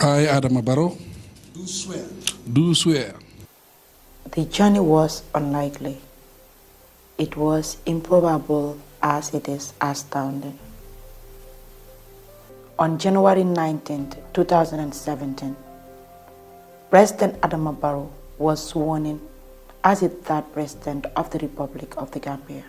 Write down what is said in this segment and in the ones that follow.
I, Adama Barrow, do swear. The journey was unlikely. It was improbable as it is astounding. On January 19, 2017, President Adama Barrow was sworn in as the third President of the Republic of the Gambia.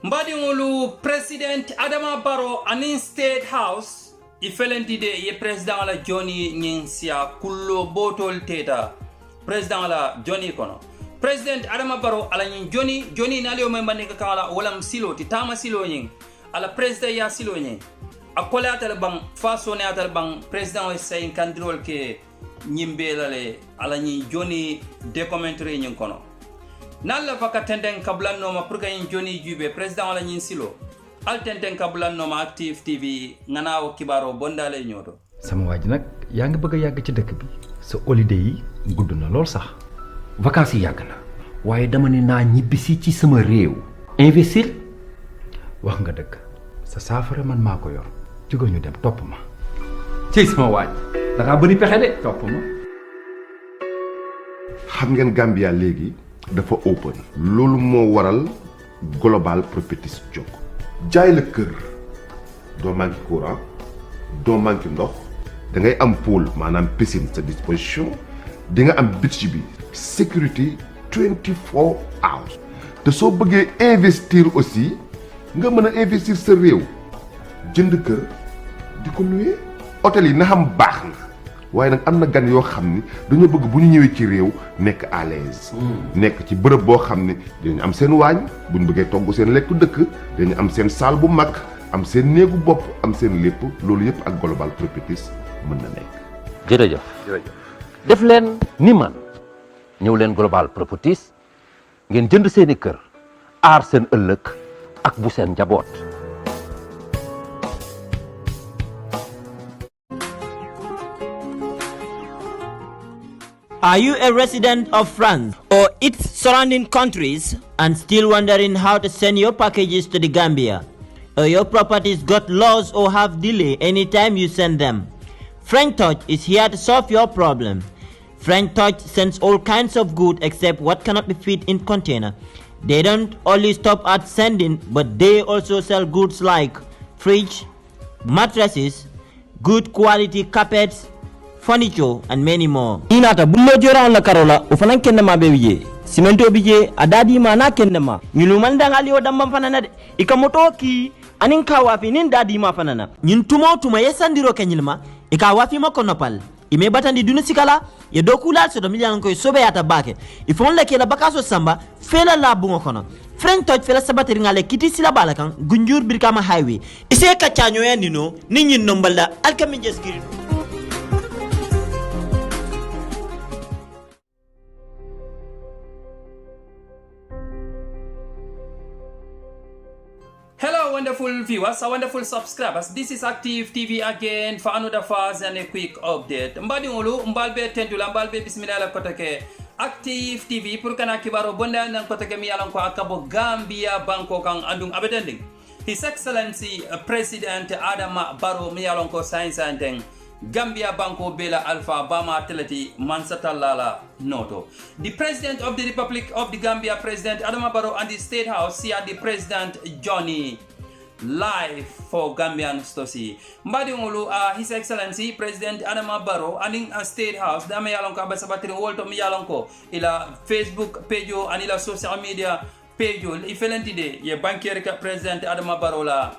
Mbadiŋolu President Adama Barrow anin State House ifelentide ye President la Johnny ñiŋ siya kullo botol teta President la Johnny kono. President Adama Barrow ala ñiŋ Johnny naliyo may mandi ka kala walam silo ti tama silo ñiŋ ala President ya silo ñiŋ akole atal bang faso ne atal bang President wa sayin kandirol ke ñimbela le ala ñiŋ Johnny documentary ñiŋ kono. Nalla faka tenden kabulanno ma pour gagne Johnny Jube président wala nyin silo al tenden kabulanno ma Active TV nganawo kibaro bondale ñoto sama waji nak yaangi bëgg yag ci dëkk bi sa holiday yi gudd na lool sax vacances yi yag na waye dama ni na ñibisi ci sama réew investir wax nga dëgg sa safara man mako yor ci go ñu dem top ma ci sama waji da nga bari pexé de top ma xam ngeen Gambia légui dafa open loolu moo waral global properties jóg jaay la kër doo manqué courant doo manqué ndox da ngay am pool maanaam piscine sa disposition di nga am beach bi sécurité 24 hours te soo bëggee investir aussi nga mën a investir sa réew jënd kër di ko louer hôtel yi na xam baax na waaye nag am na gan yoo xam ni dañoo bëgg bu ñu ñëwee ci réew nekk à l'aise nekk ci bërëb boo xam ne dañu am seen waañ bu ñu bëggee togg seen lekku dëkk dañu am seen salle bu mag am seen néegu bopp am seen lépp loolu yëpp ak global properties mën na nekk. jërëjëf def leen ni man ñëw leen global properties ngeen jënd seeni kër aar seen ëllëg ak bu seen njaboot. Are you a resident of France or its surrounding countries and still wondering how to send your packages to the Gambia? Or your properties got lost or have delay anytime you send them? French Touch is here to solve your problem. French Touch sends all kinds of goods except what cannot be fit in container. They don't only stop at sending, but they also sell goods like fridge, mattresses, good quality carpets, furniture and many more. Inata bullo jora on la karola ufanan kenna ma be wiye cemento bije adadi ma na kenna ma nyulu man dangali o damba fanana de ikamoto ki anin ka wafi nin dadi ma fanana nyin tuma yesandiro kenyilma ika wafi ma konopal ime batandi dunu sikala ye dokula so do milyan ko sobe yata bake ifon le kela bakaso samba fela la bungo kono French Touch fela sabateri ngale kiti sila balakan gunjur birkama highway ise ka chanyo ya nino ninyin nombala alkami jeskiri. Hello wonderful viewers, wonderful subscribers. This is Active TV again for another fast and a quick update. Mbadi ngolu mbalbe tentula mbalbe bismillah la kotake Active TV pour kana kibaro bonda nan kotake mi yalan ko akabo Gambia banko kan andung abetending. His Excellency President Adama Barrow mi yalan ko science and Gambia Banco Bela Alpha Bama Teleti Mansatalala Noto. The President of the Republic of the Gambia, President Adama Barrow, and the State House see the President Johnny live for Gambian Stosi. Mbadingulu His Excellency President Adama Barrow and in State House dame yalonko abasabatiri wolto mi yalonko ila Facebook page and ila social media page ifelentide ye bankier ka President Adama Barrow la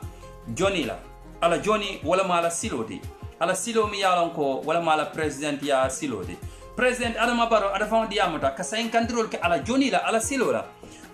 Johnny la ala Johnny wala mala siloti ala silo mi yalonko wala mala President ya siloti President Adama Barrow ada fon diamata ka sayin kandirol ke ala Johnny la ala silo la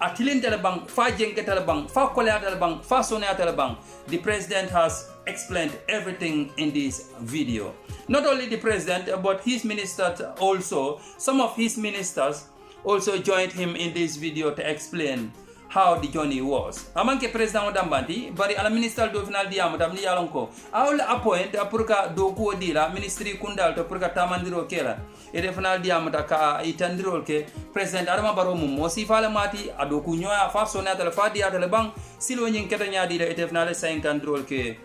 atilin telebang fa jenge telebang fa kolea telebang fa sonea telebang. The president has explained everything in this video. Not only the president but his ministers also, some of his ministers also joined him in this video to explain how the journey was. Amanke President Odambanti, bari ala minister do final diamo tamni yalonko. Awla appoint apurka do ko dila ministry kundal to purka tamandiro kela. Ede final diamo ta ka itandiro ke President Adama Barrow mo mosi fala mati ado ku nyoya fa sona tele fa dia tele bang silo nyin keta nyaadi de ede final 50 ke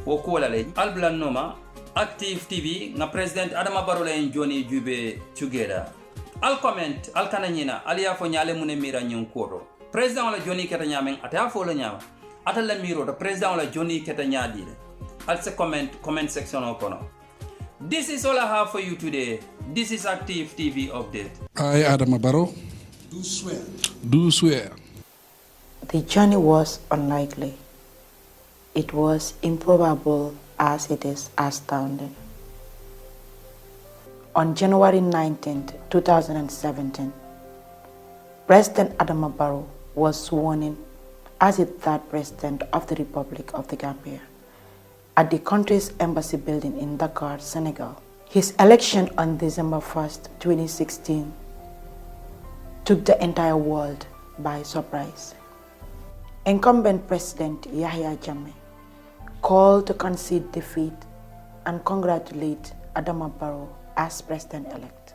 wo ko la le. Alblan noma Active TV nga President Adama Barrow la journey jube together. Al comment al kananyina aliya fo nyale mune mira nyin koro. President wala Johnny keta nyamen ata fo la nyama ata la miro to president wala Johnny keta nyaadi al se comment section o kono. This is all I have for you today. This is Active TV update. I, Adama Barrow, do swear. The journey was unlikely. It was improbable as it is astounding. On January 19, 2017, President Adama Barrow was sworn in as the third president of the Republic of the Gambia at the country's embassy building in Dakar, Senegal. His election on December 1st, 2016 took the entire world by surprise. Incumbent President Yahya Jammeh called to concede defeat and congratulate Adama Barrow as president-elect.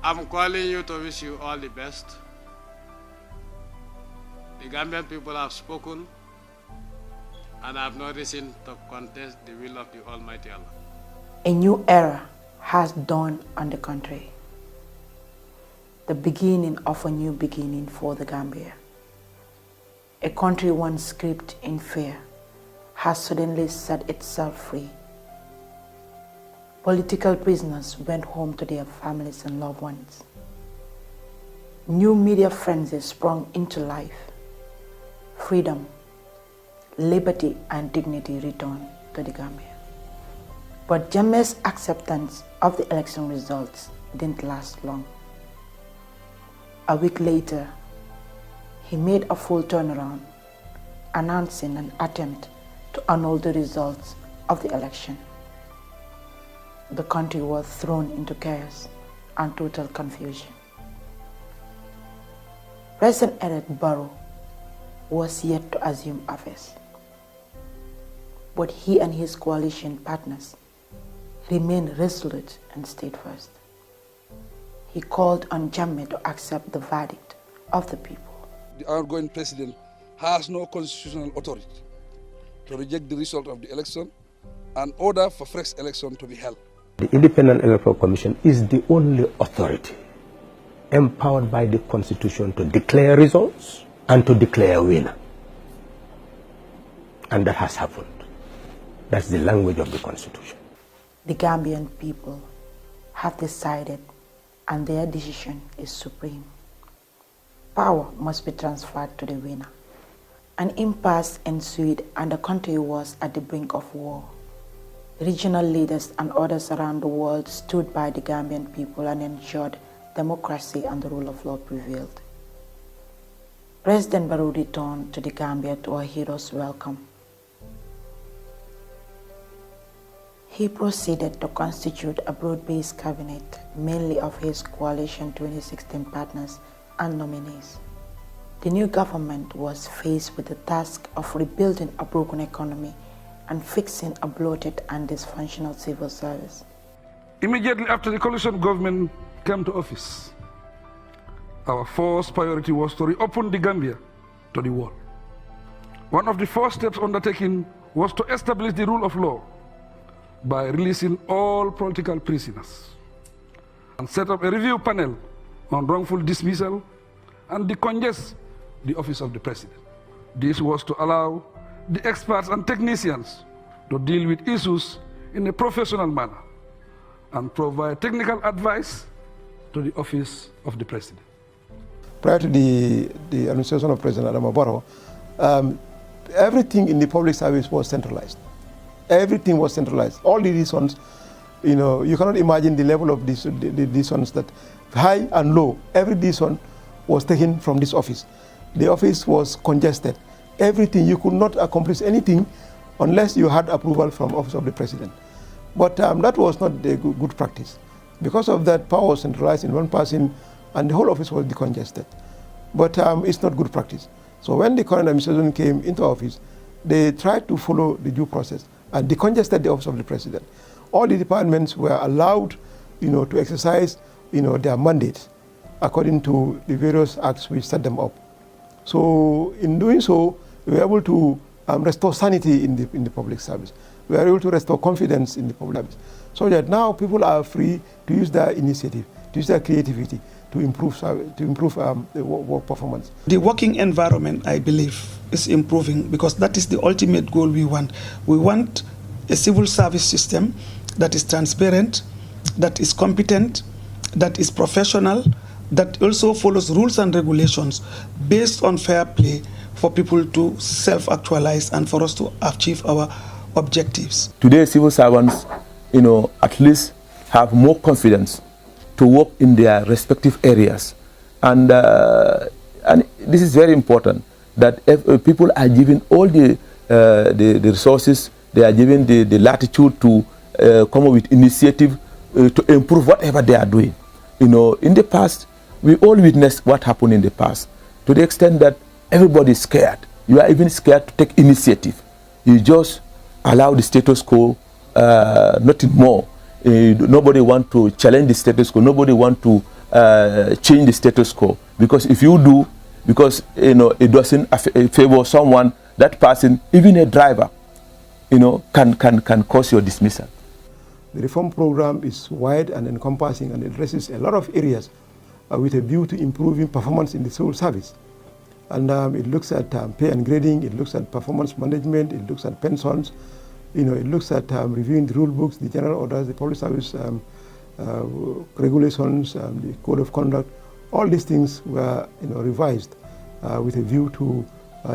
I'm calling you to wish you all the best. The Gambian people have spoken, and I have no reason to contest the will of the Almighty Allah. A new era has dawned on the country. The beginning of a new beginning for the Gambia. A country once gripped in fear has suddenly set itself free. Political prisoners went home to their families and loved ones. New media frenzy sprung into life. Freedom, liberty, and dignity returned to the Gambia. But Jammeh's acceptance of the election results didn't last long. A week later, he made a full turnaround, announcing an attempt to annul the results of the election. The country was thrown into chaos and total confusion. President-elect Barrow was yet to assume office, but he and his coalition partners remained resolute and steadfast. He called on Jammeh to accept the verdict of the people. The outgoing president has no constitutional authority to reject the result of the election and order for fresh election to be held. The Independent Electoral Commission is the only authority empowered by the Constitution to declare results and to declare a winner. And that has happened. That's the language of the Constitution. The Gambian people have decided, and their decision is supreme. Power must be transferred to the winner. An impasse ensued and the country was at the brink of war. Regional leaders and others around the world stood by the Gambian people and ensured democracy and the rule of law prevailed. President Barrow returned to the Gambia to a hero's welcome. He proceeded to constitute a broad-based cabinet, mainly of his coalition 2016 partners and nominees. The new government was faced with the task of rebuilding a broken economy and fixing a bloated and dysfunctional civil service. Immediately after the coalition government came to office, our first priority was to reopen the Gambia to the world. One of the first steps undertaken was to establish the rule of law by releasing all political prisoners and set up a review panel on wrongful dismissal and decongest the office of the president. This was to allow the experts and technicians to deal with issues in a professional manner and provide technical advice to the office of the president. Prior to the administration of President Adama Barrow, everything in the public service was centralized. Everything was centralized. All the decisions, you cannot imagine the level of the decisions that high and low, every decision was taken from this office. The office was congested. Everything, you could not accomplish anything unless you had approval from office of the president. But that was not a good practice. Because of that, power was centralized in one person and the whole office was decongested. But it's not good practice. So when the current administration came into office, they tried to follow the due process and decongested the office of the president. All the departments were allowed, to exercise, their mandates according to the various acts which set them up. So in doing so, we were able to restore sanity in the public service. We were able to restore confidence in the public service, so that now people are free to use their initiative, to use their creativity, to improve the work performance. The working environment, I believe, is improving because that is the ultimate goal we want. We want a civil service system that is transparent, that is competent, that is professional, that also follows rules and regulations based on fair play for people to self-actualize and for us to achieve our objectives. Today, civil servants, at least have more confidence to work in their respective areas. And this is very important, that if people are given all the resources, they are given the latitude to come up with initiative to improve whatever they are doing. In the past, we all witnessed what happened in the past, to the extent that everybody is scared. You are even scared to take initiative. You just allow the status quo, nothing more. Nobody want to challenge the status quo. Nobody want to change the status quo, because if you do, because it doesn't favor someone, that person, even a driver, can cause your dismissal. The reform program is wide and encompassing and addresses a lot of areas with a view to improving performance in the civil service. And it looks at pay and grading, it looks at performance management, it looks at pensions, it looks at reviewing the rule books, the general orders, the public service regulations, the code of conduct. All these things were revised with a view to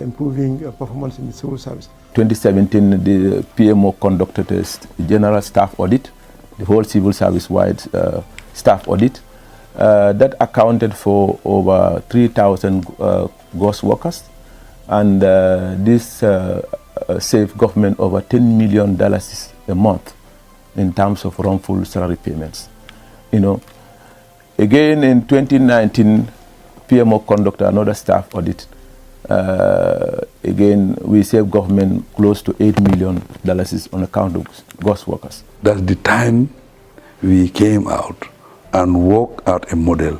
improving performance in the civil service. 2017, the PMO conducted a general staff audit, the whole civil service-wide staff audit. That accounted for over 3,000 ghost workers, and this saved government over $10 million a month in terms of wrongful salary payments. Again in 2019, PMO conducted another staff audit. Again, we saved government close to $8 million on account of ghost workers. That's the time we came out and worked out a model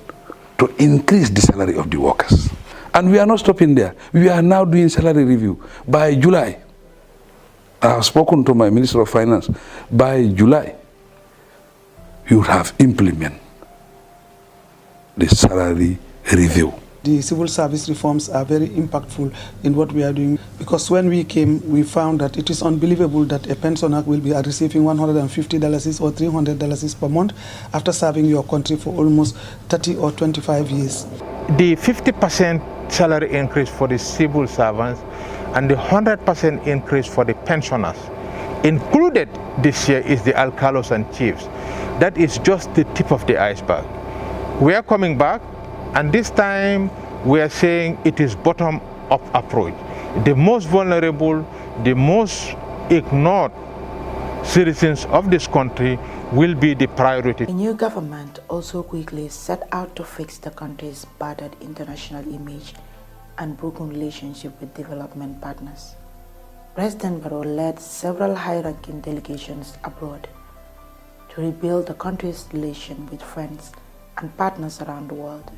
to increase the salary of the workers. And we are not stopping there. We are now doing salary review. By July, I have spoken to my Minister of Finance, by July, you would have implemented the salary review. The civil service reforms are very impactful in what we are doing, because when we came, we found that it is unbelievable that a pensioner will be receiving $150 or $300 per month after serving your country for almost 30 or 25 years. The 50% salary increase for the civil servants and the 100% increase for the pensioners included this year is the alcalos and chiefs. That is just the tip of the iceberg. We are coming back, and this time we are saying it is bottom-up approach. The most vulnerable, the most ignored citizens of this country will be the priority. A new government also quickly set out to fix the country's battered international image and broken relationship with development partners. President Barrow led several high-ranking delegations abroad to rebuild the country's relation with friends and partners around the world.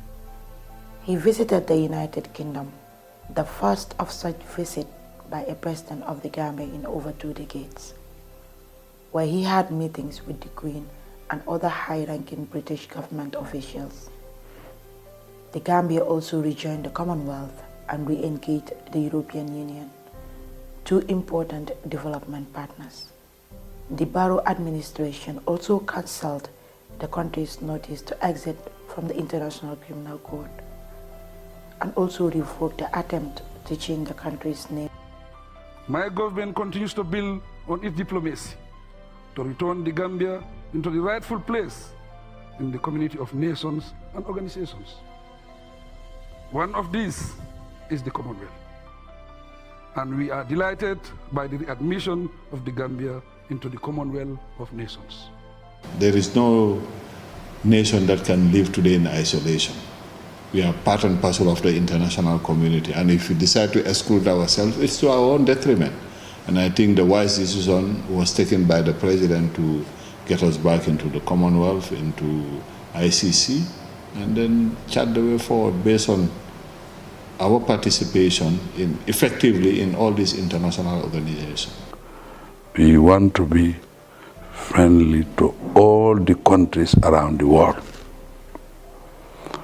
He visited the United Kingdom, the first of such visit by a president of the Gambia in over 2 decades, where he had meetings with the Queen and other high-ranking British government officials. The Gambia also rejoined the Commonwealth and re-engaged the European Union, 2 important development partners. The Barrow administration also cancelled the country's notice to exit from the International Criminal Court and also revoked the attempt to change the country's name. My government continues to build on its diplomacy to return the Gambia into the rightful place in the community of nations and organizations. One of these is the Commonwealth. And we are delighted by the readmission of the Gambia into the Commonwealth of Nations. There is no nation that can live today in isolation. We are part and parcel of the international community. And if we decide to exclude ourselves, it's to our own detriment. And I think the wise decision was taken by the president to get us back into the Commonwealth, into ICC, and then chart the way forward based on our participation effectively in all these international organizations. We want to be friendly to all the countries around the world.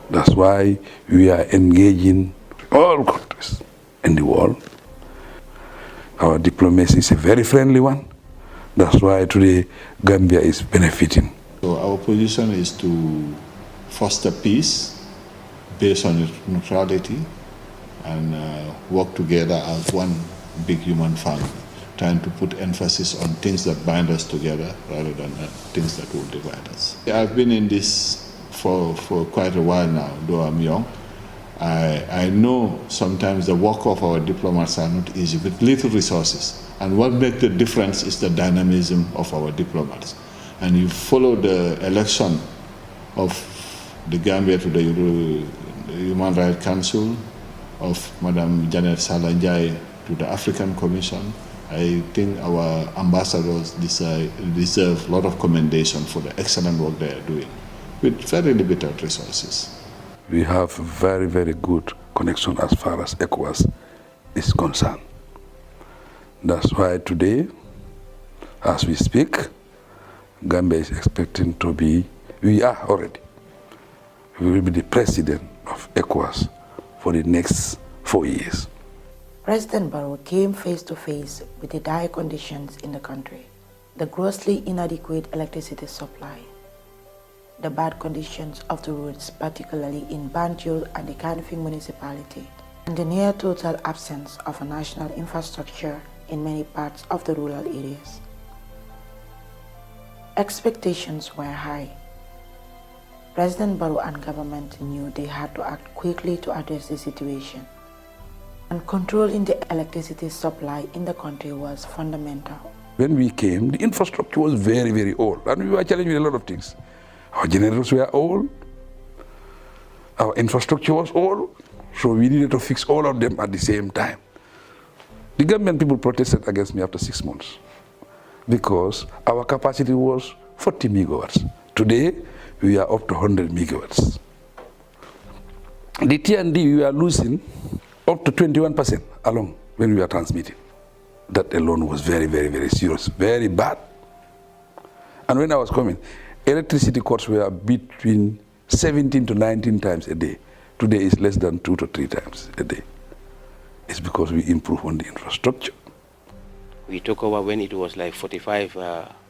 That's why we are engaging all countries in the world. Our diplomacy is a very friendly one. That's why today Gambia is benefiting. So our position is to foster peace based on neutrality and work together as one big human family, trying to put emphasis on things that bind us together rather than things that will divide us. I've been in this for quite a while now, though I'm young. I know sometimes the work of our diplomats are not easy with little resources. And what makes the difference is the dynamism of our diplomats. And you follow the election of the Gambia to the Human Rights Council, of Madam Janet Salanjai to the African Commission. I think our ambassadors deserve a lot of commendation for the excellent work they are doing with very limited resources. We have very, very good connection as far as ECOWAS is concerned. That's why today, as we speak, Gambia is expecting to be, we are already, we will be the president of ECOWAS for the next 4 years. President Barrow came face to face with the dire conditions in the country, the grossly inadequate electricity supply, the bad conditions of the roads, particularly in Banjul and the Kanifing municipality, and the near total absence of a national infrastructure in many parts of the rural areas. Expectations were high. President Barrow and government knew they had to act quickly to address the situation, and controlling the electricity supply in the country was fundamental. When we came, the infrastructure was very, very old, and we were challenged with a lot of things. Our generators were old, our infrastructure was old, so we needed to fix all of them at the same time. The Gambian people protested against me after 6 months because our capacity was 40 megawatts. Today, we are up to 100 megawatts. The TND, we are losing up to 21% alone when we are transmitting. That alone was very, very, very serious, very bad. And when I was coming, electricity costs were between 17 to 19 times a day. Today is less than 2 to 3 times a day. It's because we improve on the infrastructure. We took over when it was like 45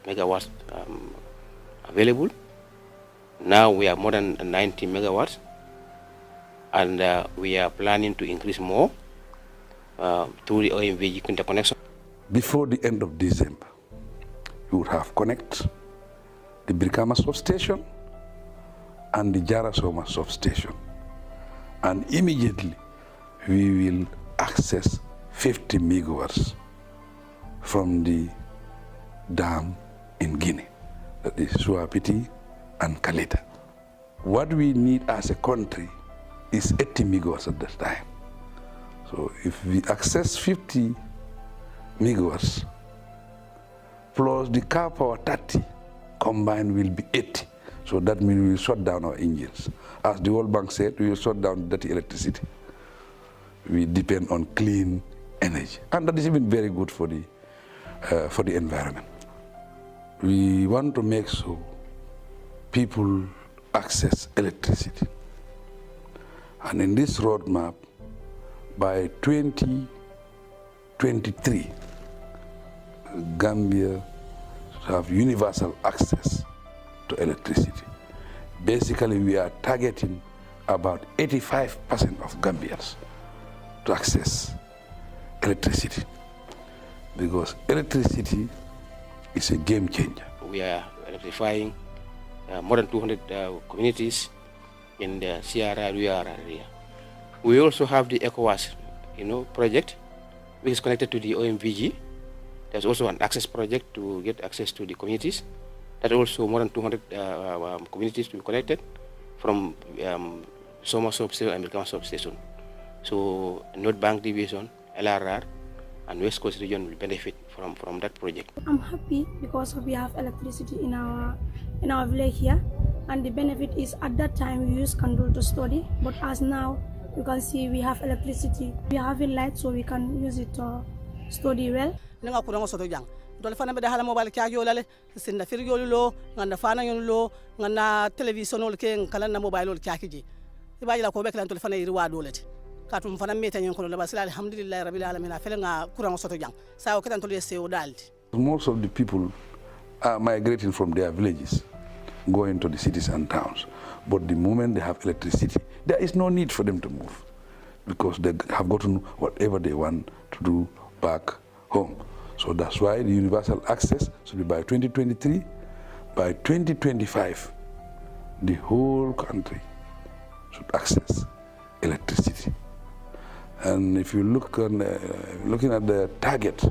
megawatts available. Now we are more than 90 megawatts, and we are planning to increase more through the OMVG interconnection. Before the end of December, we would have connect the Brikama substation and the Jarasoma substation, and immediately we will access 50 megawatts from the dam in Guinea, that is Suapiti and Kalita. What we need as a country is 80 megawatts at that time. So if we access 50 megawatts plus the car power 30 combined will be 80. So that means we will shut down our engines. As the World Bank said, we will shut down dirty electricity. We depend on clean energy, and that is even very good for the environment. We want to make sure people access electricity, and in this roadmap, by 2023, Gambia should have universal access to electricity. Basically, we are targeting about 85% of Gambians to access electricity, because electricity is a game changer. We are electrifying more than 200 communities in the Sierra Leone area. We also have the ECOWAS, project, which is connected to the OMVG. There's also an access project to get access to the communities. That also more than 200 communities to be connected from Soma substation, American substation. So North Bank Division, LRR, and West Coast region will benefit from that project. I'm happy because we have electricity in our village here, and the benefit is at that time we used candle to study, but as now you can see we have electricity. We have a light, so we can use it to study well. dole fana be hala mobile kya yolale sinda fir yolulo nganda fana yolulo nganda television ol ke kala na mobile ol kya kiji ibaji la ko be kala dole fana yiri wa dolete katum fana meta nyen ko la basila alhamdulillah rabbil alamin afela nga kuran soto jang sa o ketan tole sew daldi. Most of the people are migrating from their villages, going to the cities and towns. But the moment they have electricity, there is no need for them to move because they have gotten whatever they want to do back home. So that's why the universal access should be by 2023. By 2025, the whole country should access electricity. And if you look on, looking at the target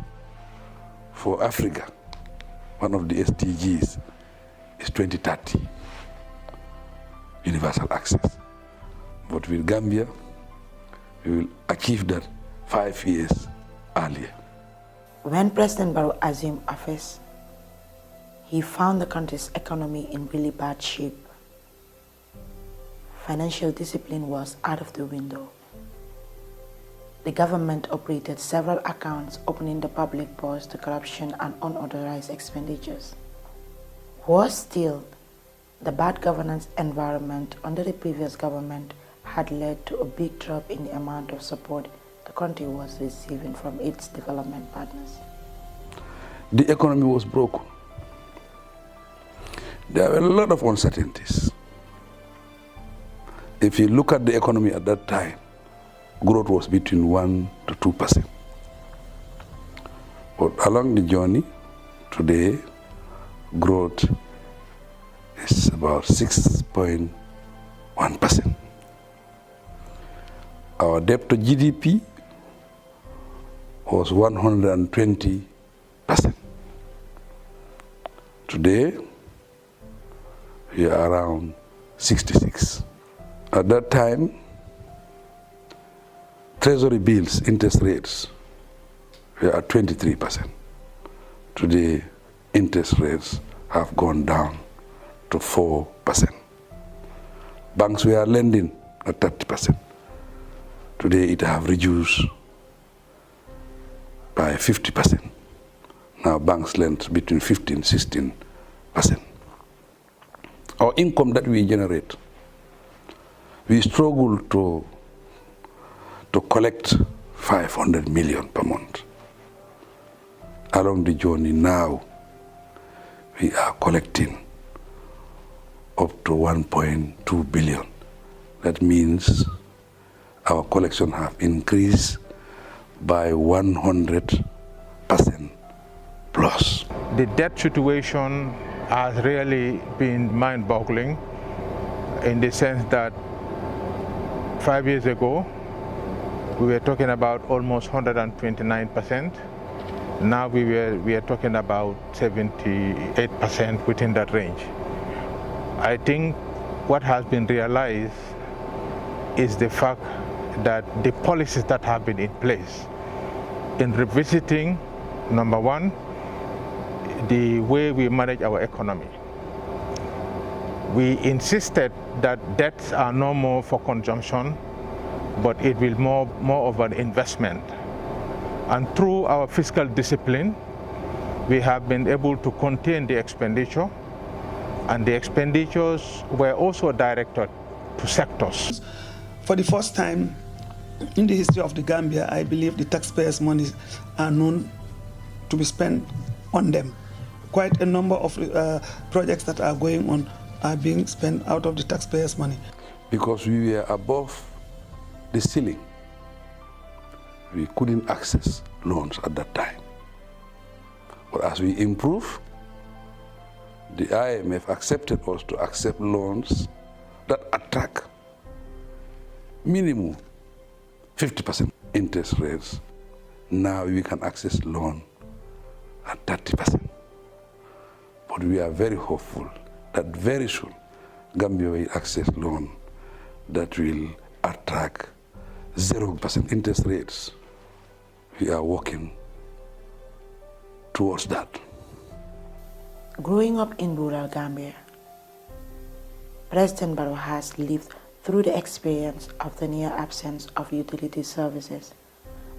for Africa, one of the SDGs is 2030, universal access. But with Gambia, we will achieve that 5 years earlier. When President Barrow assumed office, he found the country's economy in really bad shape. Financial discipline was out of the window. The government operated several accounts, opening the public purse to corruption and unauthorized expenditures. Worse still, the bad governance environment under the previous government had led to a big drop in the amount of support the country was receiving from its development partners. The economy was broken. There were a lot of uncertainties. If you look at the economy at that time, growth was between 1% to 2%. But along the journey, today, growth is about 6.1%. Our debt to GDP was 120%. Today, we are around 66. At that time, Treasury bills interest rates were at 23%. Today, interest rates have gone down to 4%. Banks were lending at 30%. Today, it have reduced by 50%. Now, banks lend between 15% and 16%. Our income that we generate, we struggle to collect 500 million per month. Along the journey now, we are collecting up to 1.2 billion. That means our collection have increased by 100% plus. The debt situation has really been mind-boggling in the sense that 5 years ago, we were talking about almost 129%. Now we are talking about 78% within that range. I think what has been realized is the fact that the policies that have been in place in revisiting, number one, the way we manage our economy. We insisted that debts are no more for consumption, but it will more of an investment. And through our fiscal discipline, we have been able to contain the expenditure, and the expenditures were also directed to sectors. For the first time in the history of the Gambia, I believe the taxpayers' money are known to be spent on them. Quite a number of projects that are going on are being spent out of the taxpayers' money. Because we were above the ceiling, we couldn't access loans at that time. But as we improve, the IMF accepted us to accept loans that attract minimum 50% interest rates. Now we can access loan at 30%. But we are very hopeful that very soon Gambia will access loan that will attract 0% interest rates. We are working towards that. Growing up in rural Gambia, President Barrow has lived through the experience of the near absence of utility services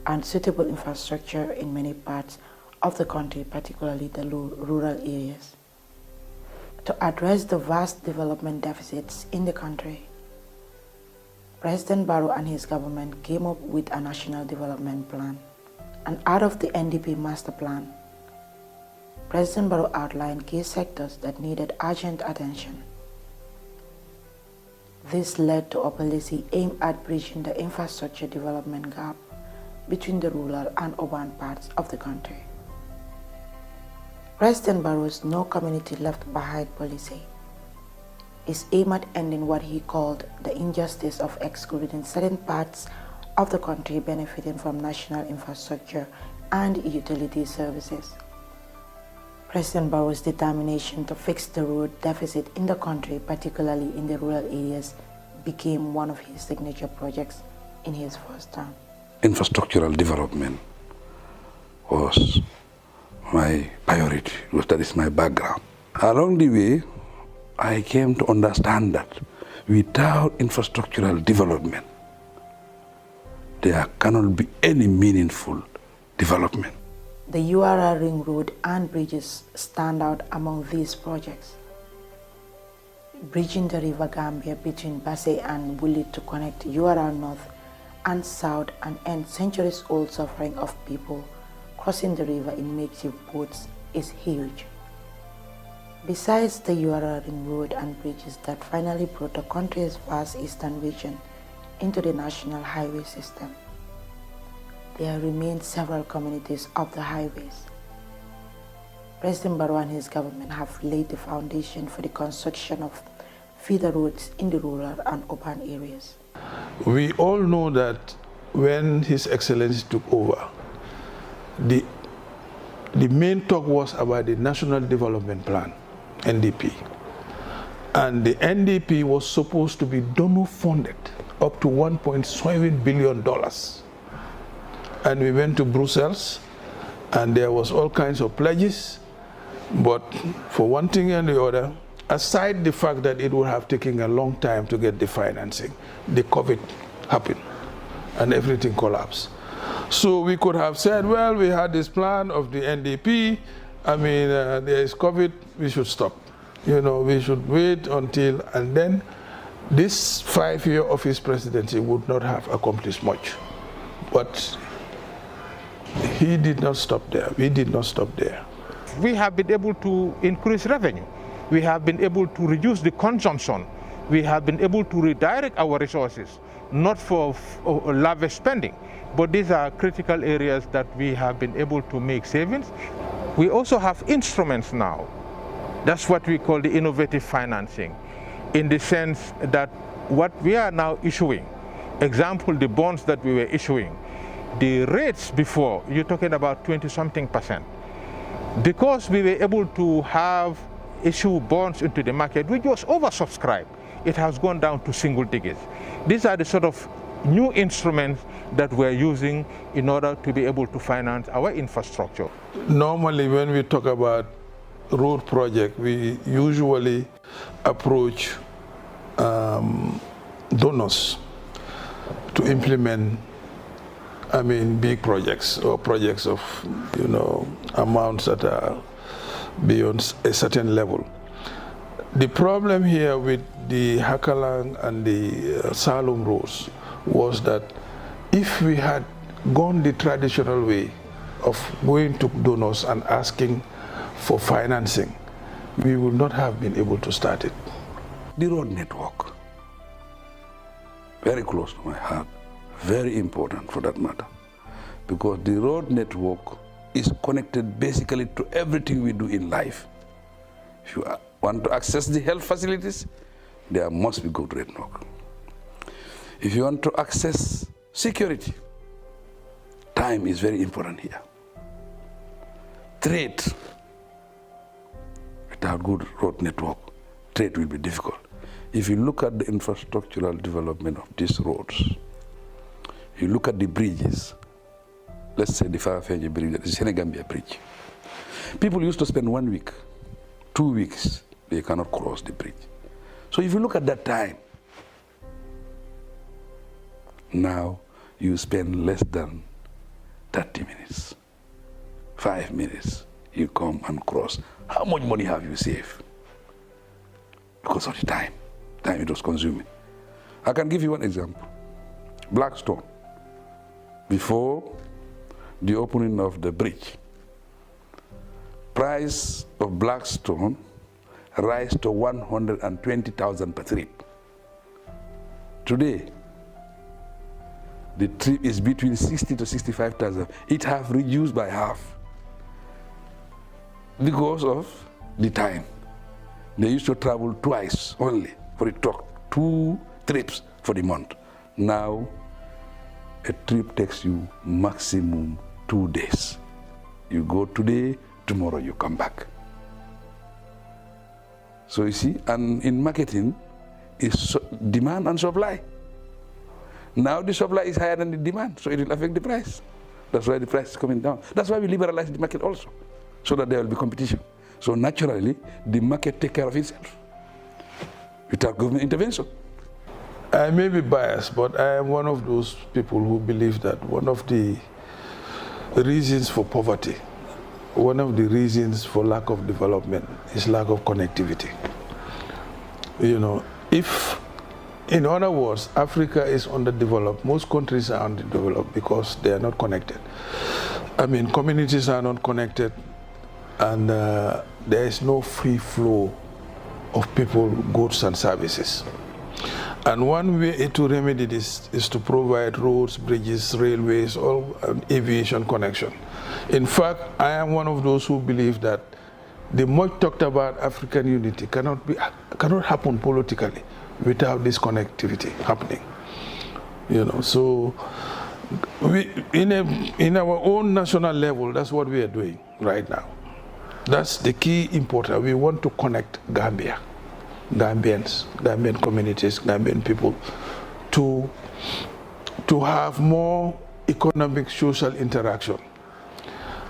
and suitable infrastructure in many parts of the country, particularly the rural areas. To address the vast development deficits in the country, President Barrow and his government came up with a national development plan. And out of the NDP master plan, President Barrow outlined key sectors that needed urgent attention. This led to a policy aimed at bridging the infrastructure development gap between the rural and urban parts of the country. President Barrow's No Community Left Behind policy is aimed at ending what he called the injustice of excluding certain parts of the country benefiting from national infrastructure and utility services. President Barrow's determination to fix the road deficit in the country, particularly in the rural areas, became one of his signature projects in his first term. Infrastructural development was my priority, because that is my background. Along the way, I came to understand that without infrastructural development, there cannot be any meaningful development. The URR Ring Road and bridges stand out among these projects. Bridging the River Gambia between Basse and Wuli to connect URR North and South and end centuries-old suffering of people crossing the river in makeshift boats is huge. Besides the URR Ring Road and bridges that finally brought the country's vast eastern region into the national highway system, there remain several communities of the highways. President Barrow and his government have laid the foundation for the construction of feeder roads in the rural and urban areas. We all know that when His Excellency took over, the main talk was about the National Development Plan, NDP. And the NDP was supposed to be donor funded up to $1.7 billion. And we went to Brussels, and there was all kinds of pledges, but for one thing and the other, aside the fact that it would have taken a long time to get the financing, the COVID happened and everything collapsed. So we could have said, well, we had this plan of the NDP, there is COVID, we should stop. We should wait until, and then this 5-year of his presidency would not have accomplished much. But he did not stop there. We did not stop there. We have been able to increase revenue. We have been able to reduce the consumption. We have been able to redirect our resources, not for lavish spending, but these are critical areas that we have been able to make savings. We also have instruments now. That's what we call the innovative financing, in the sense that what we are now issuing, example, the bonds that we were issuing, the rates before, you're talking about 20-something%. Because we were able to issue bonds into the market, which was oversubscribed, it has gone down to single digits. These are the sort of new instruments that we're using in order to be able to finance our infrastructure. Normally, when we talk about road project, we usually approach donors to implement big projects or projects of amounts that are beyond a certain level. The problem here with the Hakalang and the Salum roads was that if we had gone the traditional way of going to donors and asking for financing, we would not have been able to start it. The road network, very close to my heart, very important for that matter, because the road network is connected basically to everything we do in life. If you want to access the health facilities, there must be good network. If you want to access security, time is very important here. Trade, without good road network, trade will be difficult. If you look at the infrastructural development of these roads, you look at the bridges, let's say the Farafenni Bridge, the Senegambia Bridge. People used to spend 1 week, 2 weeks, they cannot cross the bridge. So if you look at that time, now you spend less than 30 minutes, 5 minutes, you come and cross. How much money have you saved? Because of the time it was consuming. I can give you one example. Blackstone, before the opening of the bridge, price of Blackstone rise to 120,000 per trip. Today, the trip is between 60 to 65,000. It has reduced by half because of the time. They used to travel twice only for the truck, 2 trips for the month. Now, a trip takes you maximum 2 days. You go today, tomorrow you come back. So you see, and in marketing, is demand and supply. Now the supply is higher than the demand, so it will affect the price. That's why the price is coming down. That's why we liberalize the market also, so that there will be competition. So naturally, the market takes care of itself without government intervention. I may be biased, but I am one of those people who believe that one of the reasons for poverty, one of the reasons for lack of development is lack of connectivity. You know, if, in other words, Africa is underdeveloped, most countries are underdeveloped because they are not connected. I mean, communities are not connected, and there is no free flow of people, goods, and services. And one way to remedy this is to provide roads, bridges, railways, or aviation connection. In fact, I am one of those who believe that the much talked about African unity cannot happen politically without this connectivity happening. You know, so we, in our own national level, that's what we are doing right now. That's the key important. We want to connect Gambia, Gambians, Gambian communities, Gambian people to have more economic, social interaction.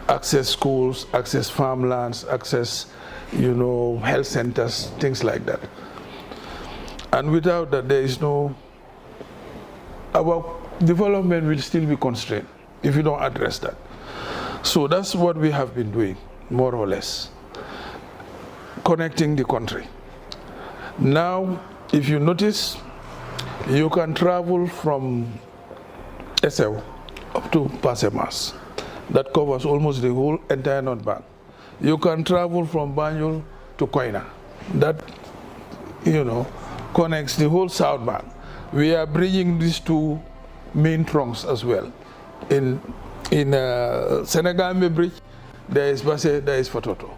Access schools, access farmlands, access, you know, health centers, things like that. And without that, there is no, our development will still be constrained if you don't address that. So that's what we have been doing, more or less, connecting the country. Now, if you notice, you can travel from Essew up to Pasemas. That covers almost the whole entire North Bank. You can travel from Banjul to Koina. That, you know, connects the whole South Bank. We are bridging these 2 main trunks as well. In Senegambia Bridge, there is Basse, there is Fatoto.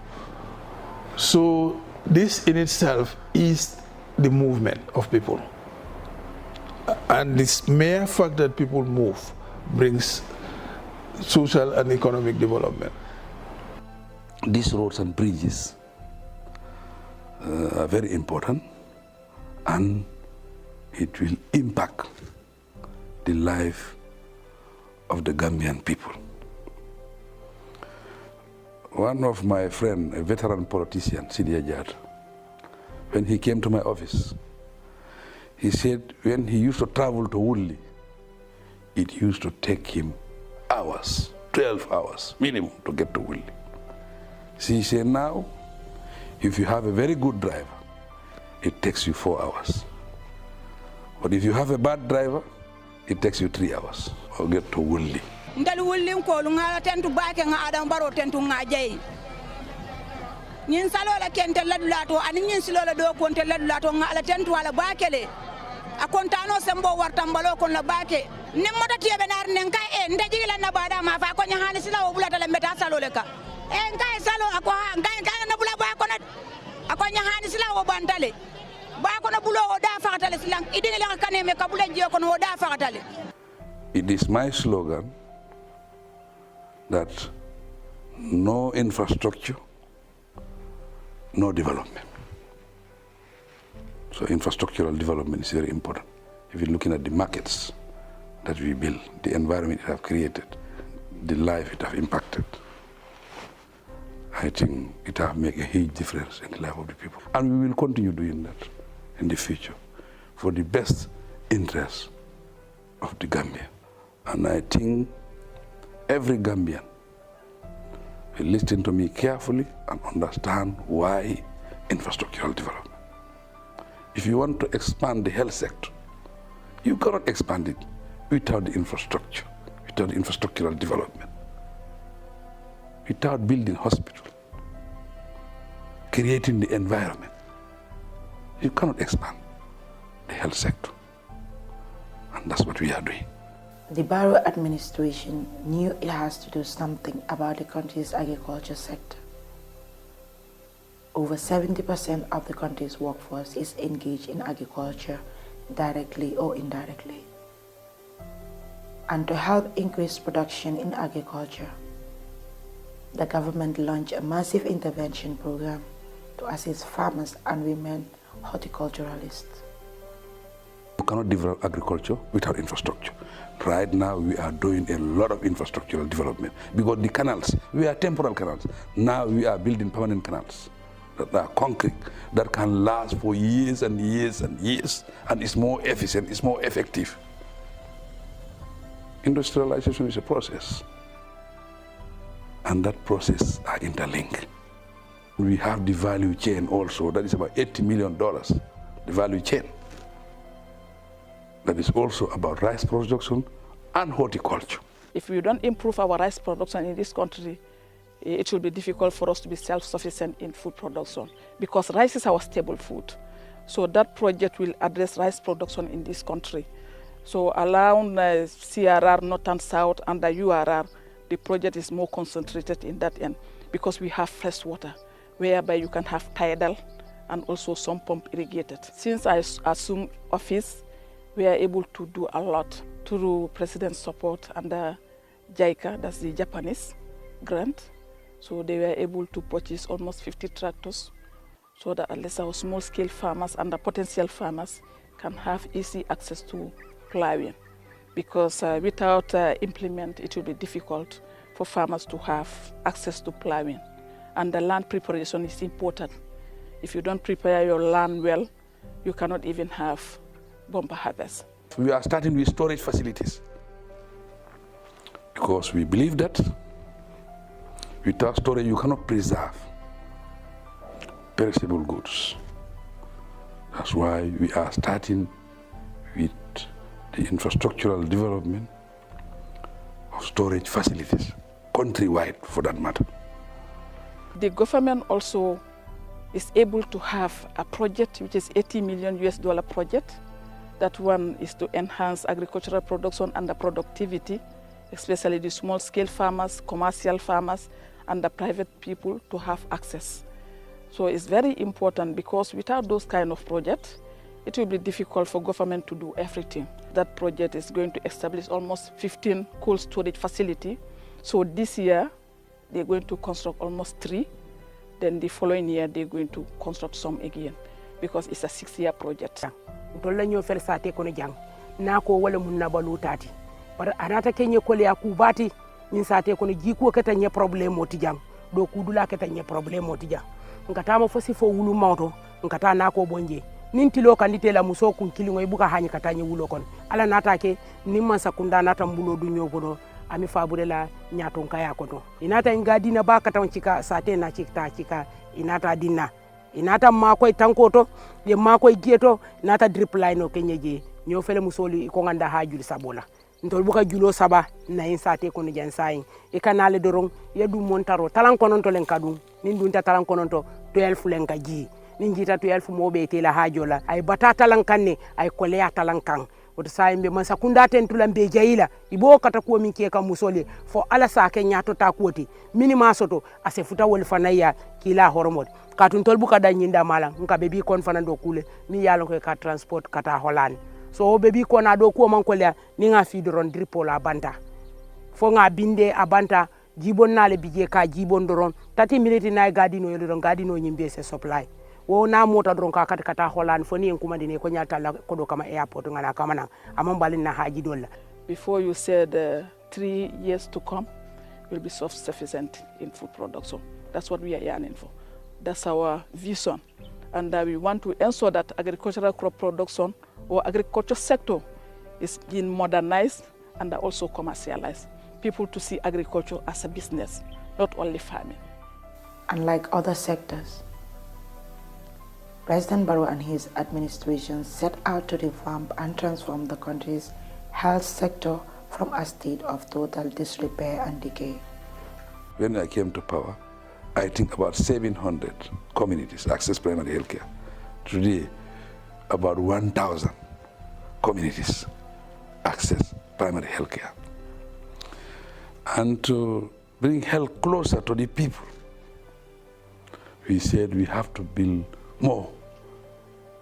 So this in itself is the movement of people. And this mere fact that people move brings social and economic development. These roads and bridges are very important, and it will impact the life of the Gambian people. One of my friends, a veteran politician, Sidi Ajad, when he came to my office, he said when he used to travel to Woodley, it used to take him hours, 12 hours minimum to get to Woodley. So he said now, if you have a very good driver, it takes you 4 hours. But if you have a bad driver, it takes you 3 hours to get to Woodley. Ndal Woodley ko ngala tentu baake nga Adam Barrow tentu nga jey. Nyin salola kente ladulato ani nyin silola do konte ladulato nga ala tentu wala baakele. Akontano sembo wartambalo kon la baake. Nimmoto tiebe nar nenka ndejigila na bada ma fa ko nyahani sila obulata le meta saloleka. Nkai salo ako nkai na bula ba ko na ako nyahani sila obantale. Ba ko na bulo oda fakatale silang idingi la kaneme kabule jiyo ko no oda fakatale. It is my slogan that no infrastructure, no development. So infrastructural development is very important. If you're looking at the markets that we build, the environment it have created, the life it have impacted, I think it have made a huge difference in the life of the people. And we will continue doing that in the future for the best interest of the Gambia. And I think every Gambian will listen to me carefully and understand why infrastructural development. If you want to expand the health sector, you cannot expand it without the infrastructure, without the infrastructural development, without building hospitals, creating the environment. You cannot expand the health sector. And that's what we are doing. The Barrow administration knew it has to do something about the country's agriculture sector. Over 70% of the country's workforce is engaged in agriculture, directly or indirectly. And to help increase production in agriculture, the government launched a massive intervention program to assist farmers and women horticulturalists. You cannot develop agriculture without infrastructure. Right now, we are doing a lot of infrastructural development because the canals, we are temporal canals. Now we are building permanent canals that are concrete, that can last for years and years and years, and it's more efficient, it's more effective. Industrialization is a process, and that process are interlinked. We have the value chain also, that is about $80 million, the value chain. That is also about rice production and horticulture. If we don't improve our rice production in this country, it will be difficult for us to be self-sufficient in food production because rice is our staple food. So that project will address rice production in this country. So around CRR, North and South, and the URR, the project is more concentrated in that end because we have fresh water, whereby you can have tidal and also some pump irrigated. Since I assumed office, we are able to do a lot through President's support under JICA, that's the Japanese grant. So they were able to purchase almost 50 tractors so that at least our small-scale farmers and the potential farmers can have easy access to plowing. Because without implement, it will be difficult for farmers to have access to plowing. And the land preparation is important. If you don't prepare your land well, you cannot even have bumper harvest. We are starting with storage facilities because we believe that without storage you cannot preserve perishable goods. That's why we are starting with the infrastructural development of storage facilities, countrywide for that matter. The government also is able to have a project which is $80 million project. That one is to enhance agricultural production and the productivity, especially the small-scale farmers, commercial farmers, and the private people to have access. So it's very important because without those kind of projects, it will be difficult for government to do everything. That project is going to establish almost 15 cold storage facilities. So this year, they're going to construct almost 3. Then the following year, they're going to construct some again because it's a 6-year project. Dolla ñoo fel sate kono jang na ko wala mun na balu tati par anata kenye ko le akubati ñin sate kono jiko kata nye problème moti jang do kudula kata nye problème moti jang ngata ma fosi fo wulu mawto ngata na ko bonje nin tilo kandite la muso kun kilingo ibuka hanyi kata nye wulo kon ala nata ke nimman sakunda nata mbulo du ñogono ami fabure la nyaton kaya kono inata ngadi na ba kata chika sate na chika inata dinna inata makoy tankoto ye makoy gieto nata drip line o kenyeje nyo fele musoli ko nganda hajul sabola ntol buka julo saba na insate ko no jansayi e kanale dorong ye du montaro talan konon to len kadum nin dunta talan konon to 12 len ka ji nin jita 12 mobe tela hajola ay batata lan kanne ay koleya talan kan woto sayimbe man sakunda tentula mbe jayila ibo kata ko min ke kam musole fo ala sa ke nyato ta koti minima soto ase futa wol fanaya kila hormod katun tol buka da nyinda mala nka bebi kon fanando kule mi yalon ko ka transport kata holani so bebi kona do ko man ko le ni nga fi doron dripo la banta fo nga binde abanta jibon nale bije ka jibon doron 30 minutes na gadino yelo don gadino nyimbe se supply wo na mota dron ka kata holan fo ni kuma dine ko nyata la ko do kama airport ngana kama na amam balin na haji dolla. Before you said 3 years to come will be self-sufficient in food production. That's what we are yearning for. That's our vision. And we want to ensure that agricultural crop production or agriculture sector is being modernized and also commercialized. People to see agriculture as a business, not only farming. Unlike other sectors, President Barrow and his administration set out to revamp and transform the country's health sector from a state of total disrepair and decay. When I came to power, I think about 700 communities access primary health care. Today, about 1,000 communities access primary health care. And to bring health closer to the people, we said we have to build more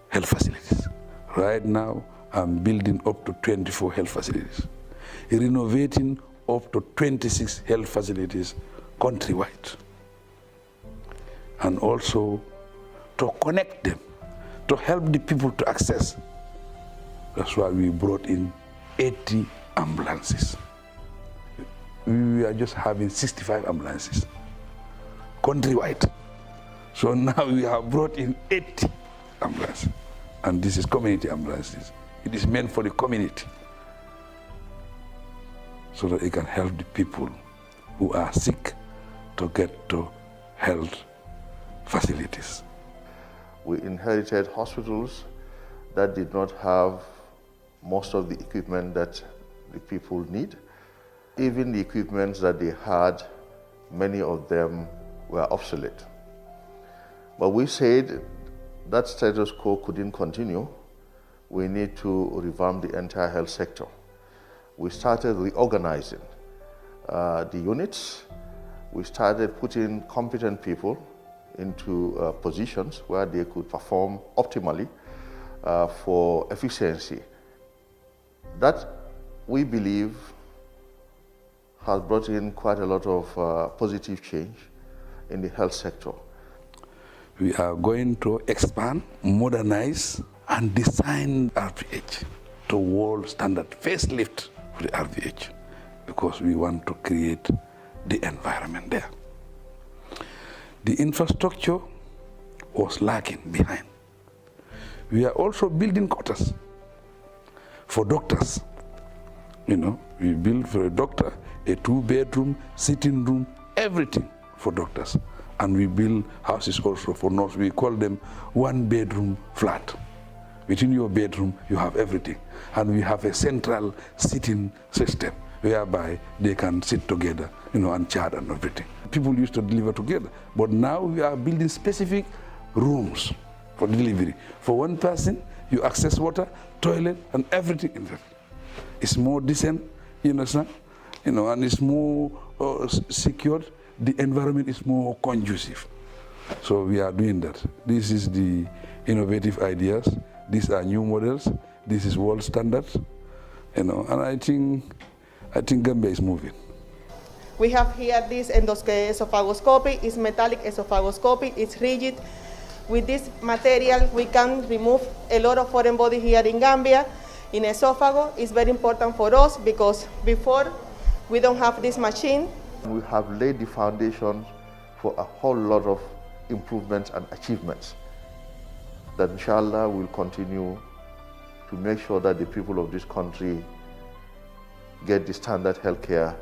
health facilities. Right now, I'm building up to 24 health facilities, renovating up to 26 health facilities countrywide, and also to connect them, to help the people to access. That's why we brought in 80 ambulances. We are just having 65 ambulances countrywide. So now we have brought in 80 ambulances, and this is community ambulances. It is meant for the community so that it can help the people who are sick to get to health facilities. We inherited hospitals that did not have most of the equipment that the people need. Even the equipment that they had, many of them were obsolete. But we said that status quo couldn't continue. We need to revamp the entire health sector. We started reorganizing the units. We started putting competent people into positions where they could perform optimally for efficiency. That, we believe, has brought in quite a lot of positive change in the health sector. We are going to expand, modernize, and design RPH to world standard facelift for the RPH, because we want to create the environment there. The infrastructure was lacking behind. We are also building quarters for doctors. You know, we build for a doctor a 2-bedroom, sitting room, everything for doctors. And we build houses also for nurses. We call them 1-bedroom flat. Within your bedroom, you have everything. And we have a central sitting system whereby they can sit together, you know, and chat and everything. People used to deliver together, but now we are building specific rooms for delivery. For one person, you access water, toilet, and everything in there. It's more decent, you understand? You know, and it's more secured. The environment is more conducive. So we are doing that. This is the innovative ideas. These are new models. This is world standards. You know, and I think Gambia is moving. We have here this esophagoscopy. It's metallic esophagoscopy. It's rigid. With this material, we can remove a lot of foreign body here in Gambia. In esophago, it's very important for us because before we don't have this machine. We have laid the foundation for a whole lot of improvements and achievements that inshallah will continue to make sure that the people of this country get the standard healthcare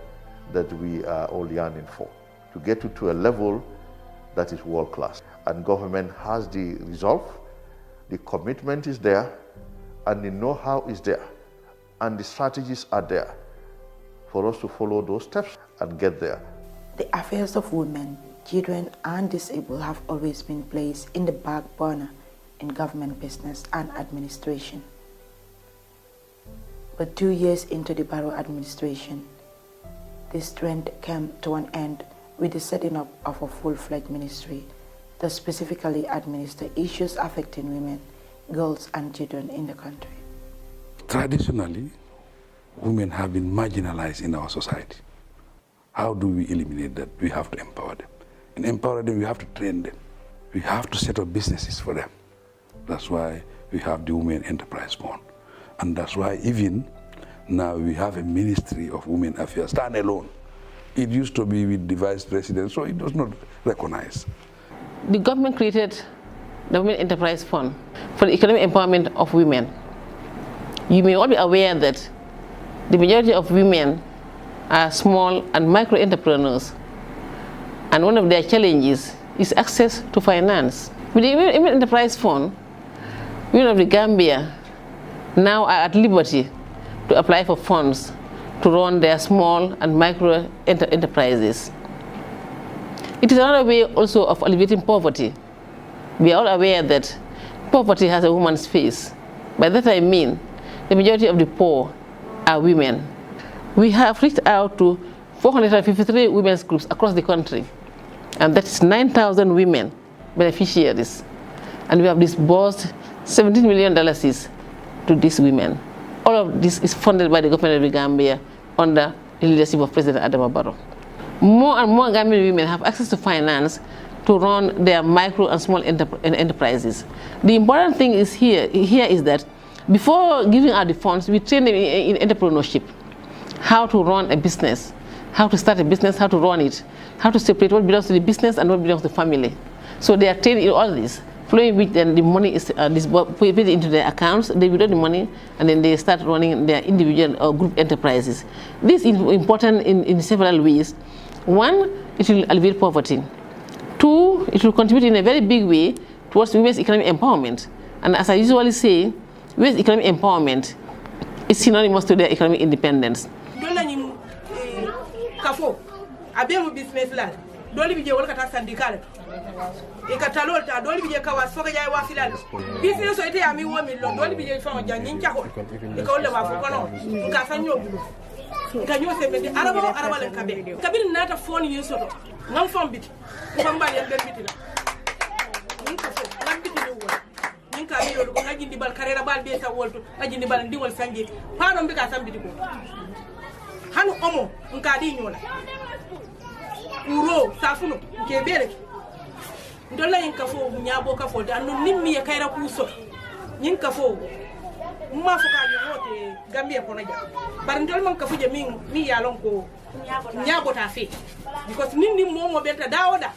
that we are all yearning for, to get to a level that is world class. And government has the resolve, the commitment is there, and the know-how is there, and the strategies are there for us to follow those steps and get there. The affairs of women, children, and disabled have always been placed in the back burner in government business and administration. But 2 years into the Barrow administration, this trend came to an end with the setting up of a full-fledged ministry that specifically administers issues affecting women, girls, and children in the country. Traditionally, women have been marginalized in our society. How do we eliminate that? We have to empower them. In empowering them, we have to train them. we have to set up businesses for them. That's why we have the Women Enterprise Fund. And that's why even now we have a Ministry of Women Affairs, standalone. It used to be with the Vice President, so it was not recognized. The government created the Women Enterprise Fund for the economic empowerment of women. You may all be aware that the majority of women are small and micro entrepreneurs, and one of their challenges is access to finance. With the Women Enterprise Fund, women of the Gambia now are at liberty to apply for funds to run their small and micro enterprises. It is another way also of alleviating poverty. We are all aware that poverty has a woman's face. By that I mean the majority of the poor are women. We have reached out to 453 women's groups across the country, and that is 9,000 women beneficiaries. And we have disbursed $17 million to these women. All of this is funded by the government of the Gambia under the leadership of President Adama Barrow. More and more Gambian women have access to finance to run their micro and small enterprises. The important thing is here is that before giving out the funds, we train them in entrepreneurship, how to run a business, how to start a business, how to run it, how to separate what belongs to the business and what belongs to the family. So they are trained in all this, flowing which then the money is put into their accounts, they withdraw the money, and then they start running their individual or group enterprises. This is important in several ways. One, it will alleviate poverty. Two, it will contribute in a very big way towards women's economic empowerment. And as I usually say, women's economic empowerment is synonymous to their economic independence. Doli bije wala kata sandikale ikatalo ta doli bije kawa soga jay wa filal business so ite ami wo mi lo doli bije fa jangin chako ikolle ba fu kono ka sanyo bulu ka nyo se mede araba len kabe kabin nata phone yeso to ngam fam biti ngam ba yel ben biti la ngam fo ngam biti ni wo nin ka mi do ko ngajindi bal karera bal be sa wolto ngajindi bal ndiwol sangi pardon bi ka sam biti ko hanu omo ngadi nyola uro safuno ke bere ndola yin kafo nyabo kafo da no nimmi ya kaira kuso yin kafo ma fo ka yote Gambia ko naja bar ndol man kafo je mi ya lon ko nyabo ta fe because nindi momo beta dawoda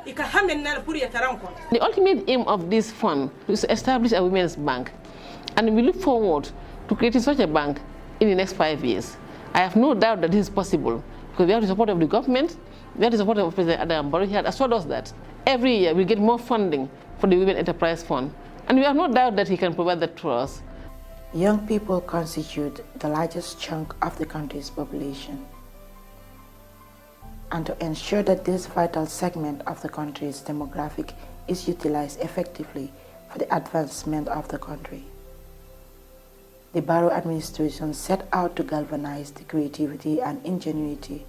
ika hamen na pour ya taranko. The ultimate aim of this fund is to establish a women's bank, and we look forward to creating such a bank in the next 5 years. I have no doubt that this is possible because we have the support of the government. We have the support of President Adama Barrow. He had assured us that every year we get more funding for the Women Enterprise Fund. And we have no doubt that he can provide that to us. Young people constitute the largest chunk of the country's population. And to ensure that this vital segment of the country's demographic is utilized effectively for the advancement of the country, the Barrow administration set out to galvanize the creativity and ingenuity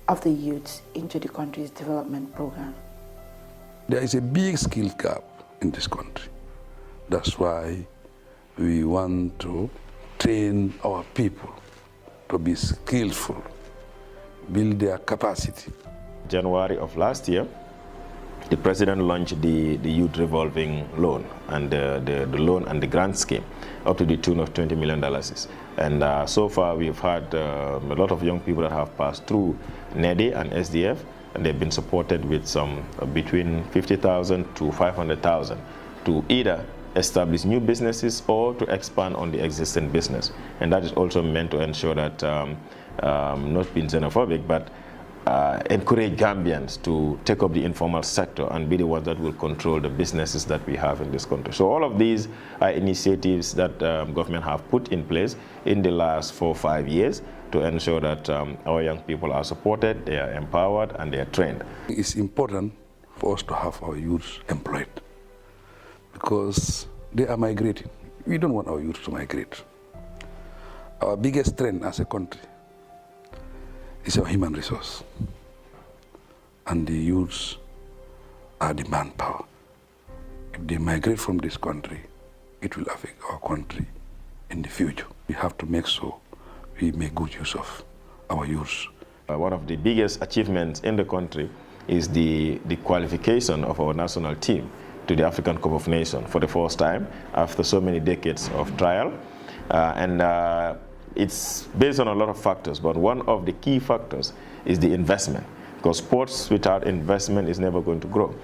of the youth into the country's development program. There is a big skill gap in this country. That's why we want to train our people to be skillful, build their capacity. January of last year, the president launched the youth revolving loan and the loan and the grant scheme up to the tune of $20 million. And so far we've had a lot of young people that have passed through NEDI and SDF, and they've been supported with some between 50,000 to 500,000 to either establish new businesses or to expand on the existing business. And that is also meant to ensure that, not being xenophobic, but encourage Gambians to take up the informal sector and be the ones that will control the businesses that we have in this country. So all of these are initiatives that government have put in place in the last 4 or 5 years to ensure that our young people are supported, they are empowered, and they are trained. It's important for us to have our youth employed because they are migrating. We don't want our youth to migrate. Our biggest strength as a country is our human resource. And the youths are the manpower. If they migrate from this country, it will affect our country in the future. We have to make sure we make good use of our youth. One of the biggest achievements in the country is the qualification of our national team to the African Cup of Nations for the first time after so many decades of trial. It's based on a lot of factors, but one of the key factors is the investment, because sports without investment is never going to grow.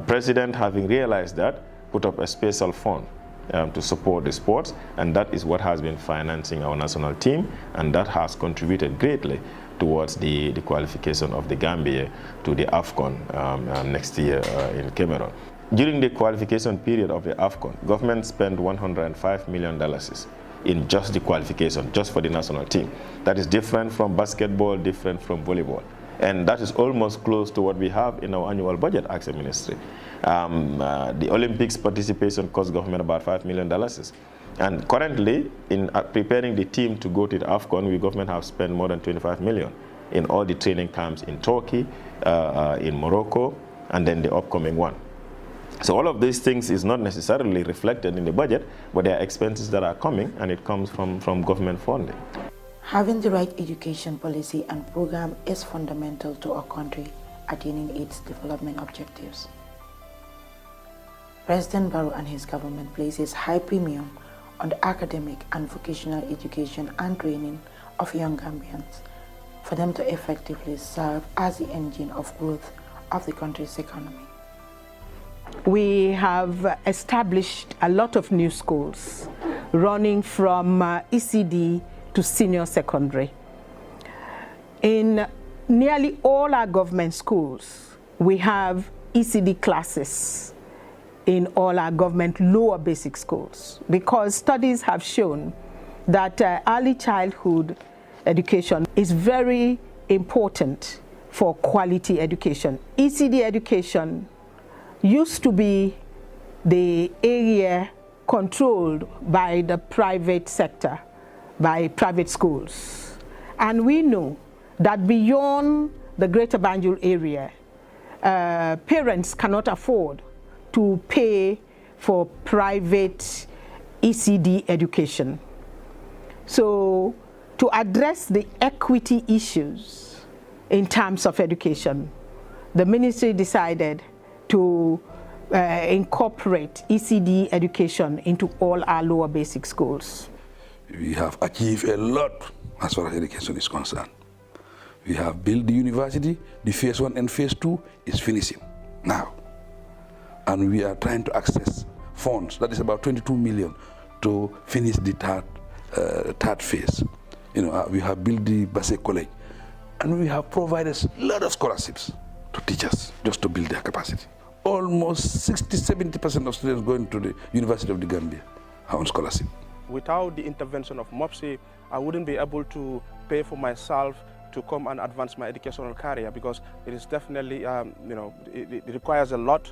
President, having realized that, put up a special fund to support the sports, and that is what has been financing our national team, and that has contributed greatly towards the qualification of the Gambia to the AFCON next year in Cameroon. During the qualification period of the AFCON, government spent $105 million in just the qualification, just for the national team. That is different from basketball, different from volleyball. And that is almost close to what we have in our annual budget, Action Ministry. The Olympics participation cost government about $5 million. And currently, in preparing the team to go to the AFCON, government have spent more than $25 million in all the training camps in Turkey, in Morocco, and then the upcoming one. So all of these things is not necessarily reflected in the budget, but there are expenses that are coming, and it comes from government funding. Having the right education policy and program is fundamental to our country attaining its development objectives. President Barrow and his government places high premium on the academic and vocational education and training of young Gambians for them to effectively serve as the engine of growth of the country's economy. We have established a lot of new schools running from ECD to senior secondary. In nearly all our government schools, we have ECD classes in all our government lower basic schools, because studies have shown that early childhood education is very important for quality education. ECD education used to be the area controlled by the private sector, by private schools. And we know that beyond the Greater Banjul area, parents cannot afford to pay for private ECD education. So to address the equity issues in terms of education, the ministry decided to incorporate ECD education into all our lower basic schools. We have achieved a lot as far as education is concerned. We have built the university. The phase 1 and phase 2 is finishing now. And we are trying to access funds, that is about 22 million, to finish the third phase. We have built the Basse College, and we have provided a lot of scholarships to teachers just to build their capacity. Almost 60–70% of students going to the University of the Gambia are on scholarship. Without the intervention of MOPSI, I wouldn't be able to pay for myself to come and advance my educational career, because it is definitely, it requires a lot,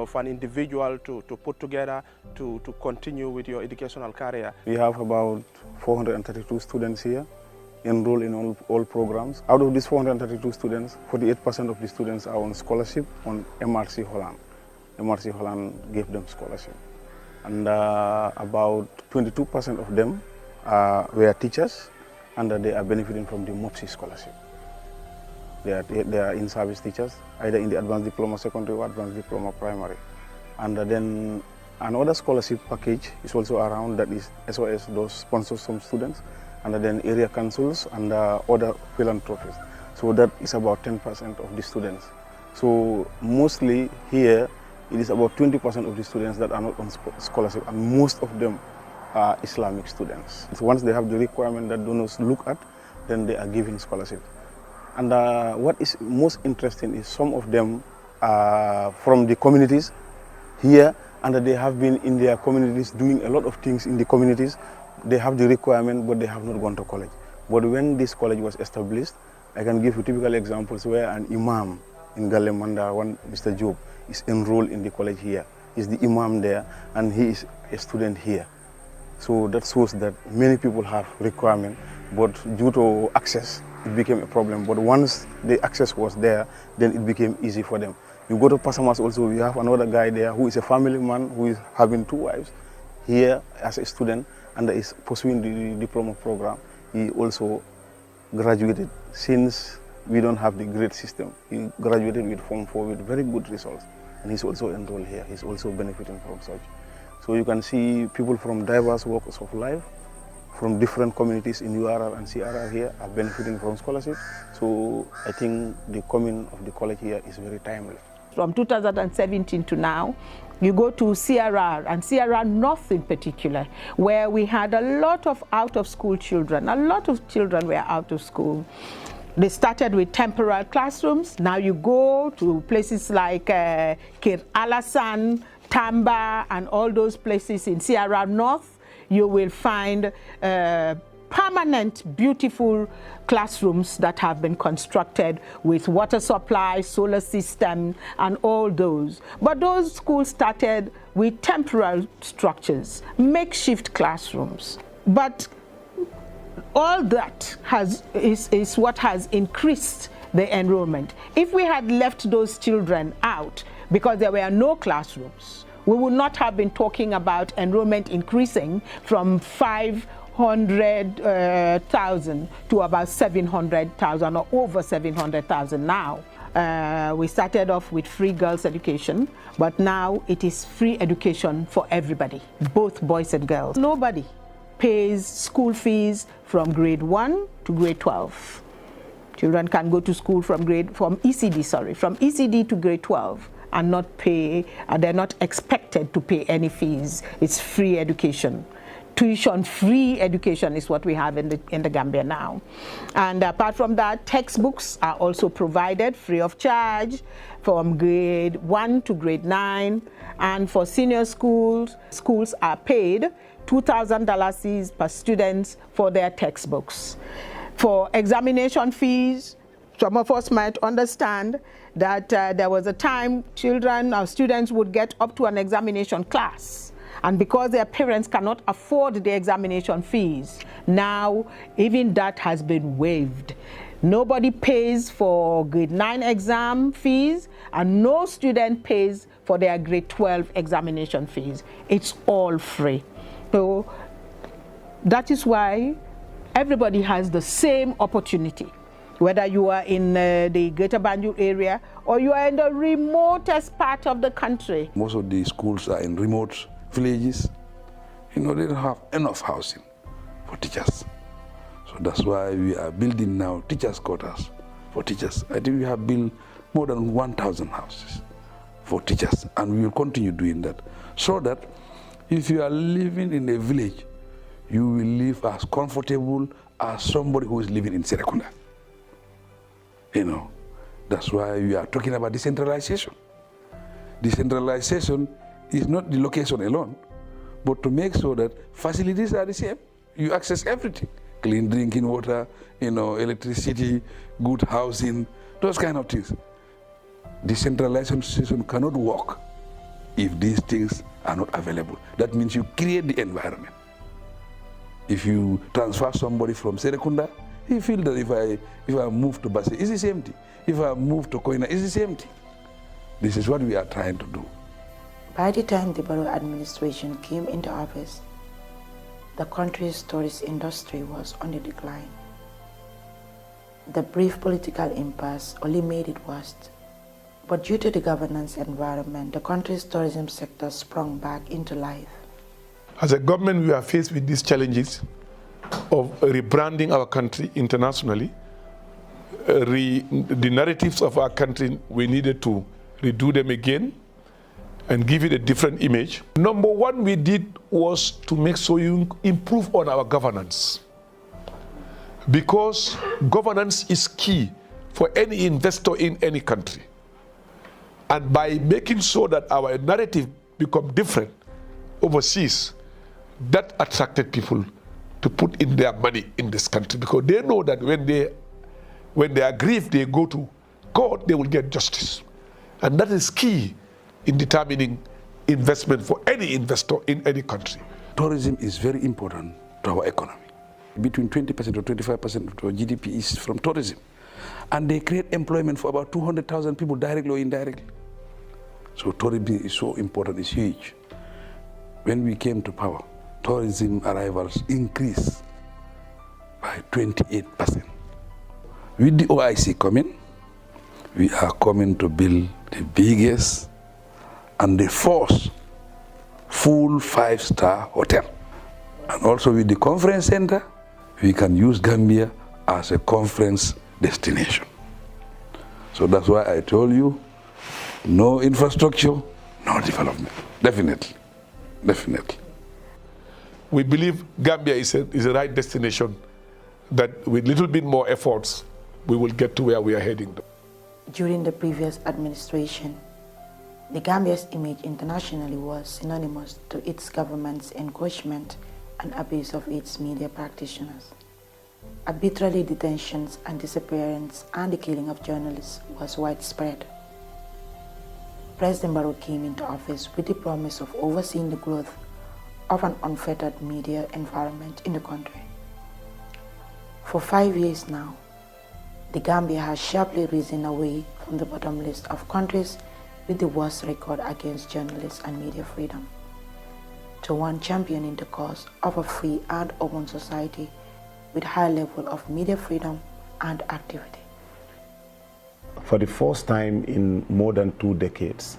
for an individual to put together to continue with your educational career. We have about 432 students here enrolled in all programs. Out of these 432 students, 48% of the students are on scholarship on MRC Holland. MRC Holland gave them scholarship. And about 22% of them were teachers, and they are benefiting from the MOPSI scholarship. They are in-service teachers, either in the advanced diploma secondary or advanced diploma primary. And then another scholarship package is also around, that is SOS, those sponsors some students, and then area councils and other philanthropies. So that is about 10% of the students. So mostly here, it is about 20% of the students that are not on scholarship, and most of them are Islamic students. So once they have the requirement that donors look at, then they are given scholarship. And what is most interesting is some of them are from the communities here, and they have been in their communities doing a lot of things in the communities. They have the requirement, but they have not gone to college. But when this college was established, I can give you typical examples where an imam in Galemanda, one Mr. Job, is enrolled in the college here. He's the imam there, and he is a student here. So that shows that many people have requirement, but due to access, it became a problem. But once the access was there, then it became easy for them. You go to Pasamas also, we have another guy there who is a family man who is having 2 wives here as a student, and is pursuing the diploma program. He also graduated since we don't have the grade system. He graduated with Form 4 with very good results, and he's also enrolled here. He's also benefiting from such. So you can see people from diverse walks of life, from different communities in URR and CRR here are benefiting from scholarships. So I think the coming of the college here is very timely. From 2017 to now, you go to CRR, and CRR North in particular, where we had a lot of out-of-school children. A lot of children were out of school. They started with temporary classrooms. Now you go to places like Kir Alasan, Tamba, and all those places in CRR North. You will find permanent, beautiful classrooms that have been constructed with water supply, solar system, and all those. But those schools started with temporary structures, makeshift classrooms. But all that is what has increased the enrollment. If we had left those children out because there were no classrooms, we would not have been talking about enrollment increasing from 500,000 to about 700,000 or over 700,000 now. We started off with free girls' education, but now it is free education for everybody, both boys and girls. Nobody pays school fees from grade 1 to grade 12. Children can go to school from ECD to grade 12 and not pay, and they're not expected to pay any fees. It's free education. Tuition-free education is what we have in the Gambia now. And apart from that, textbooks are also provided free of charge from grade 1 to grade 9. And for senior schools, schools are paid $2,000 per student for their textbooks. For examination fees, some of us might understand that there was a time children or students would get up to an examination class. And because their parents cannot afford the examination fees, now even that has been waived. Nobody pays for grade 9 exam fees, and no student pays for their grade 12 examination fees. It's all free. So that is why everybody has the same opportunity, whether you are in the Greater Banjul area or you are in the remotest part of the country. Most of the schools are in remote villages. They don't have enough housing for teachers. So that's why we are building now teachers' quarters for teachers. I think we have built more than 1,000 houses for teachers, and we will continue doing that, so that if you are living in a village, you will live as comfortable as somebody who is living in Serekunda. That's why we are talking about decentralization. Decentralization is not the location alone, but to make sure that facilities are the same. You access everything: clean drinking water, electricity, good housing, those kind of things. Decentralization cannot work if these things are not available. That means you create the environment. If you transfer somebody from Serekunda, he feels that if I move to Basse, it's the same thing. If I move to Koina, it's the same thing. This is what we are trying to do. By the time the Barrow administration came into office, the country's tourist industry was on the decline. The brief political impasse only made it worse. But due to the governance environment, the country's tourism sector sprung back into life. As a government, we are faced with these challenges of rebranding our country internationally. The narratives of our country, we needed to redo them again and give it a different image. Number one we did was to make sure you improve on our governance, because governance is key for any investor in any country. And by making sure that our narrative become different overseas, that attracted people to put in their money in this country, because they know that when they are aggrieved, they go to court, they will get justice. And that is key in determining investment for any investor in any country. Tourism is very important to our economy. Between 20% or 25% of our GDP is from tourism. And they create employment for about 200,000 people directly or indirectly. So tourism is so important, it's huge. When we came to power, tourism arrivals increased by 28%. With the OIC coming, we are coming to build the biggest and the first full 5-star hotel. And also with the conference center, we can use Gambia as a conference destination. So that's why I told you, no infrastructure, no development. Definitely, definitely. We believe Gambia is a right destination, that with little bit more efforts, we will get to where we are heading. During the previous administration, the Gambia's image internationally was synonymous to its government's encroachment and abuse of its media practitioners. Arbitrary detentions and disappearance and the killing of journalists was widespread. President Barrow came into office with the promise of overseeing the growth of an unfettered media environment in the country. For 5 years now, the Gambia has sharply risen away from the bottom list of countries with the worst record against journalists and media freedom, to one championing the cause of a free and open society with high level of media freedom and activity. For the first time in more than 2 decades,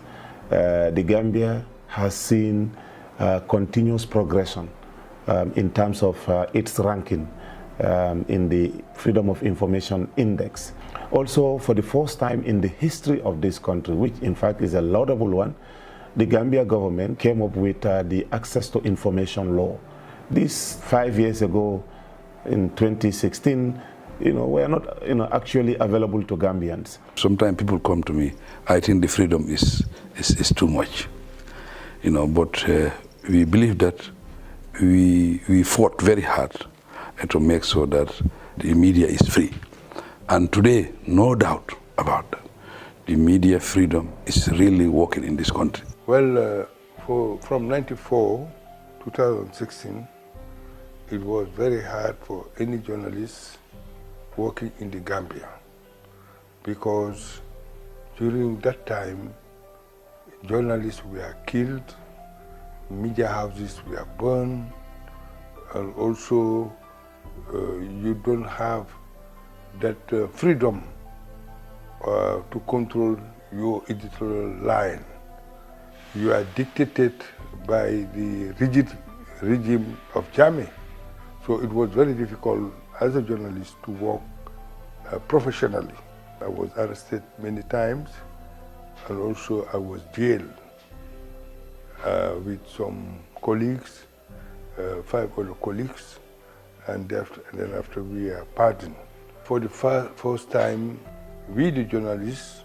the Gambia has seen continuous progression in terms of its ranking in the Freedom of Information Index. Also, for the first time in the history of this country, which in fact is a laudable one, the Gambia government came up with the Access to Information Law. This 5 years ago, in 2016, were not actually available to Gambians. Sometimes people come to me, I think the freedom is too much, but we believe that we fought very hard to make sure that the media is free. And today, no doubt about that, the media freedom is really working in this country. Well, from 94 to 2016, it was very hard for any journalist working in the Gambia, because during that time, journalists were killed, media houses were burned, and also you don't have that freedom to control your editorial line. You are dictated by the rigid regime of Jammeh. So it was very difficult as a journalist to work professionally. I was arrested many times, and also I was jailed with some colleagues, 5 other colleagues, and then after we are pardoned. For the first time, we the journalists,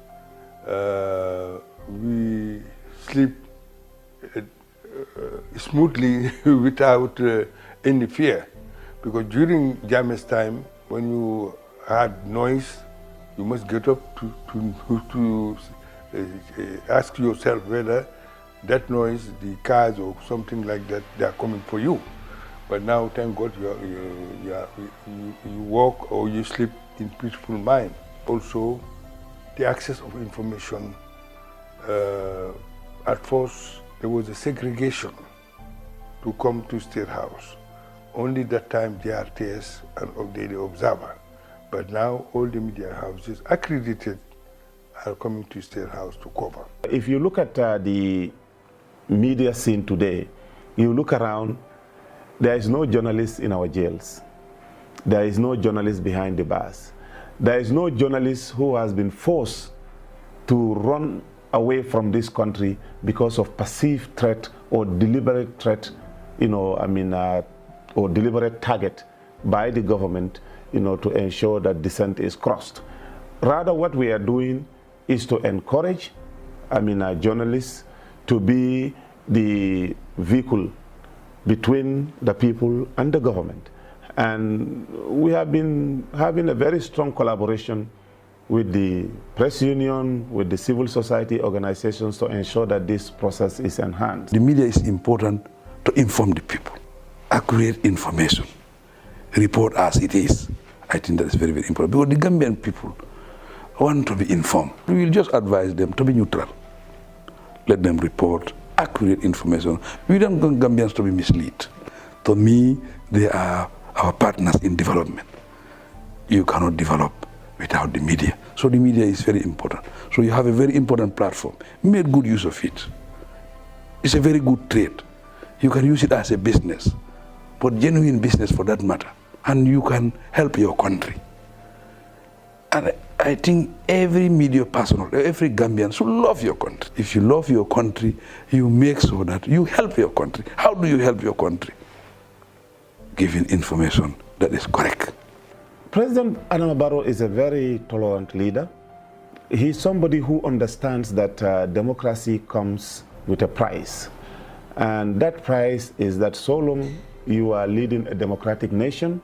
we sleep smoothly without any fear. Because during Jammeh's time, when you had noise, you must get up to ask yourself whether that noise, the cars or something like that, they are coming for you. But now, thank God, you walk or you sleep in peaceful mind. Also, the access of information. At first, there was a segregation to come to State House. Only that time, JRTS and Daily Observer. But now, all the media houses accredited are coming to State House to cover. If you look at the media scene today, you look around, there is no journalist in our jails. There is no journalist behind the bars. There is no journalist who has been forced to run away from this country because of perceived threat or deliberate threat, or deliberate target by the government, to ensure that dissent is crossed. Rather, what we are doing is to encourage, journalists to be the vehicle between the people and the government. And we have been having a very strong collaboration with the press union, with the civil society organizations to ensure that this process is enhanced. The media is important to inform the people, accurate information, report as it is. I think that is very, very important, because the Gambian people want to be informed. We will just advise them to be neutral. Let them report accurate information. We don't want Gambians to be misled. To me, they are our partners in development. You cannot develop without the media. So the media is very important. So you have a very important platform. Make good use of it. It's a very good trade. You can use it as a business, but genuine business for that matter. And you can help your country. And I think every media person, every Gambian should love your country. If you love your country, you make sure that you help your country. How do you help your country? Giving information that is correct. President Adama Barrow is a very tolerant leader. He's somebody who understands that democracy comes with a price. And that price is that so long you are leading a democratic nation,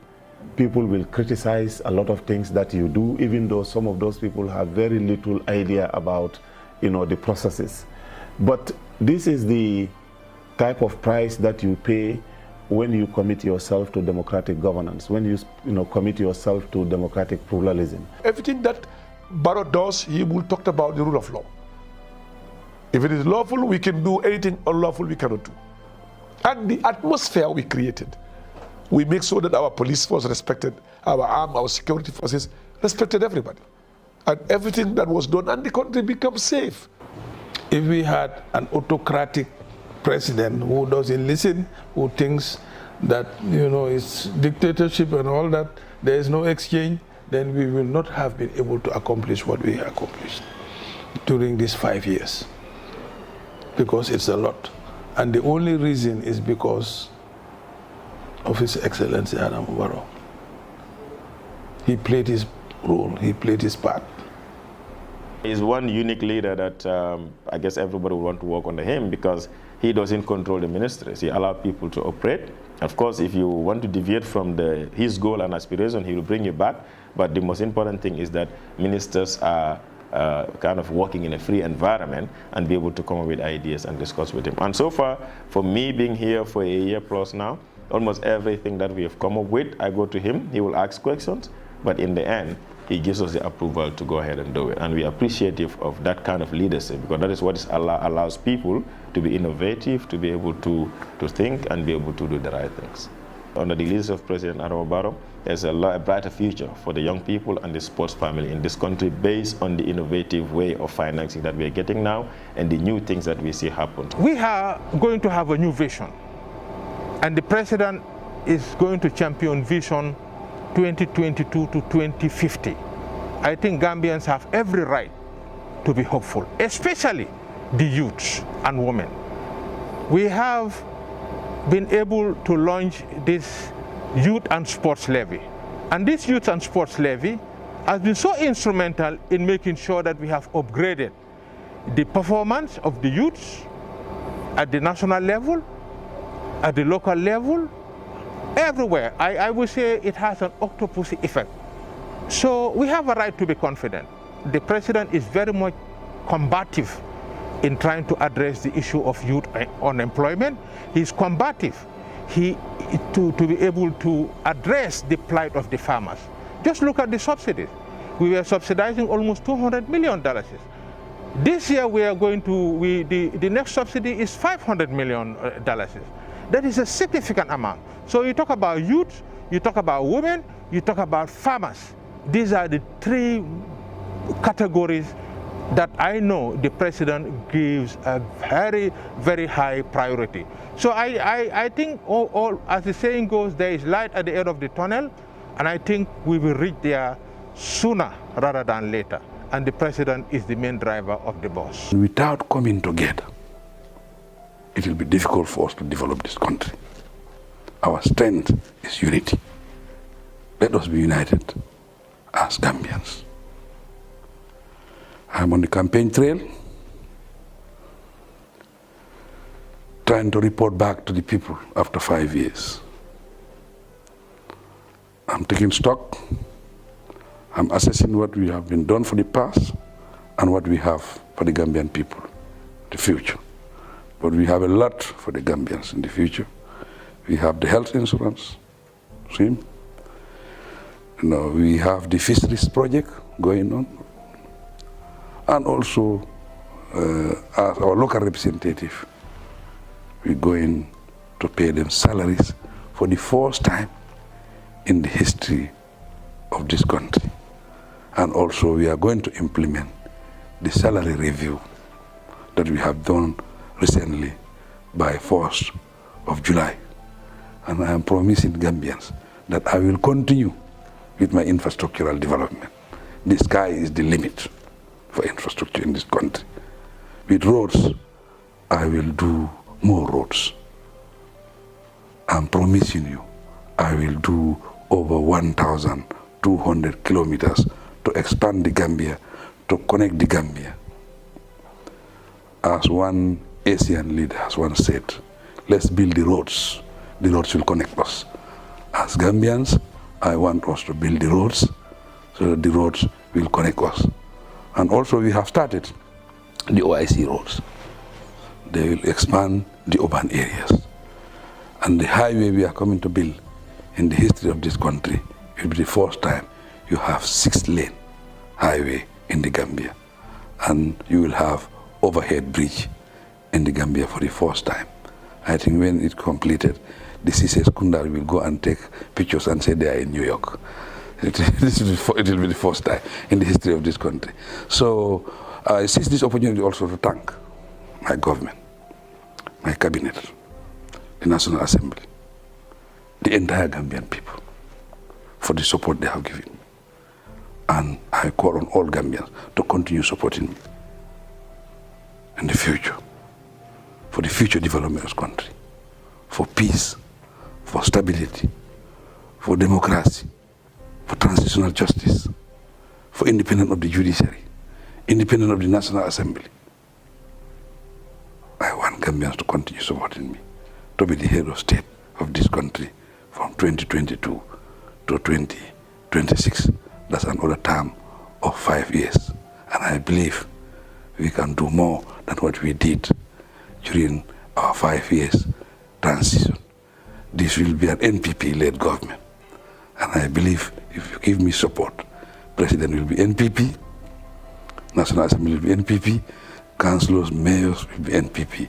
people will criticize a lot of things that you do, even though some of those people have very little idea about, the processes. But this is the type of price that you pay when you commit yourself to democratic governance, when you commit yourself to democratic pluralism. Everything that Barrow does, he will talk about the rule of law. If it is lawful, we can do anything unlawful we cannot do. And the atmosphere we created, we make sure that our police force respected, our security forces respected everybody. And everything that was done, and the country becomes safe. If we had an autocratic president who doesn't listen, who thinks that, it's dictatorship and all that, there is no exchange, then we will not have been able to accomplish what we accomplished during these 5 years. Because it's a lot. And the only reason is because of His Excellency Adama Barrow. He played his role, he played his part. He's one unique leader that I guess everybody would want to work under him, because he doesn't control the ministries. He allows people to operate. Of course, if you want to deviate from his goal and aspiration, he will bring you back. But the most important thing is that ministers are kind of working in a free environment and be able to come up with ideas and discuss with him. And so far, for me being here for a year plus now, almost everything that we have come up with, I go to him, he will ask questions, but in the end, he gives us the approval to go ahead and do it. And we are appreciative of that kind of leadership, because that is what allows people to be innovative, to be able to think and be able to do the right things. Under the leadership of President Adama Barrow, there's a brighter future for the young people and the sports family in this country, based on the innovative way of financing that we are getting now and the new things that we see happen. We are going to have a new vision, and the President is going to champion vision 2022 to 2050. I think Gambians have every right to be hopeful, especially the youths and women. We have been able to launch this youth and sports levy. And this youth and sports levy has been so instrumental in making sure that we have upgraded the performance of the youths at the national level, at the local level, everywhere. I would say it has an octopus effect. So we have a right to be confident. The President is very much combative in trying to address the issue of youth unemployment. He's combative to be able to address the plight of the farmers. Just look at the subsidies. We were subsidizing almost $200 million. This year we are going to, the next subsidy is $500 million. That is a significant amount. So you talk about youth, you talk about women, you talk about farmers. These are the three categories that I know the President gives a very, very high priority. So I think, as the saying goes, there is light at the end of the tunnel, and I think we will reach there sooner rather than later. And the President is the main driver of the bus. Without coming together, it will be difficult for us to develop this country. Our strength is unity. Let us be united as Gambians. I'm on the campaign trail, trying to report back to the people after 5 years. I'm taking stock. I'm assessing what we have been done for the past and what we have for the Gambian people, the future. But we have a lot for the Gambians in the future. We have the health insurance, see? We have the fisheries project going on. And also, as our local representative, we're going to pay them salaries for the first time in the history of this country. And also we are going to implement the salary review that we have done recently by 1st of July. And I am promising Gambians that I will continue with my infrastructural development. The sky is the limit for infrastructure in this country. With roads, I will do more roads. I'm promising you, I will do over 1,200 kilometers to expand the Gambia, to connect the Gambia. As one Asian leader has once said, let's build the roads will connect us. As Gambians, I want us to build the roads so that the roads will connect us. And also we have started the OIC roads. They will expand the urban areas. And the highway we are coming to build in the history of this country will be the first time you have 6-lane highway in the Gambia. And you will have overhead bridge in the Gambia for the first time. I think when it's completed, the CCS Kundar will go and take pictures and say they are in New York. It will be the first time in the history of this country. So I seize this opportunity also to thank my government, my cabinet, the National Assembly, the entire Gambian people for the support they have given me. And I call on all Gambians to continue supporting me in the future, for the future development of this country, for peace, for stability, for democracy, for transitional justice, for independence of the judiciary, independence of the National Assembly. I want Gambians to continue supporting me, to be the head of state of this country from 2022 to 2026. That's another term of 5 years. And I believe we can do more than what we did during our 5 years transition. This will be an NPP-led government. And I believe if you give me support, President will be NPP, National Assembly will be NPP, councillors, mayors will be NPP.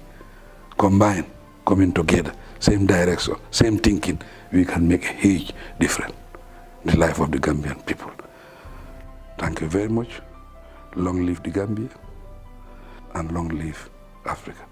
Combined, coming together, same direction, same thinking, we can make a huge difference in the life of the Gambian people. Thank you very much. Long live the Gambia and long live Africa.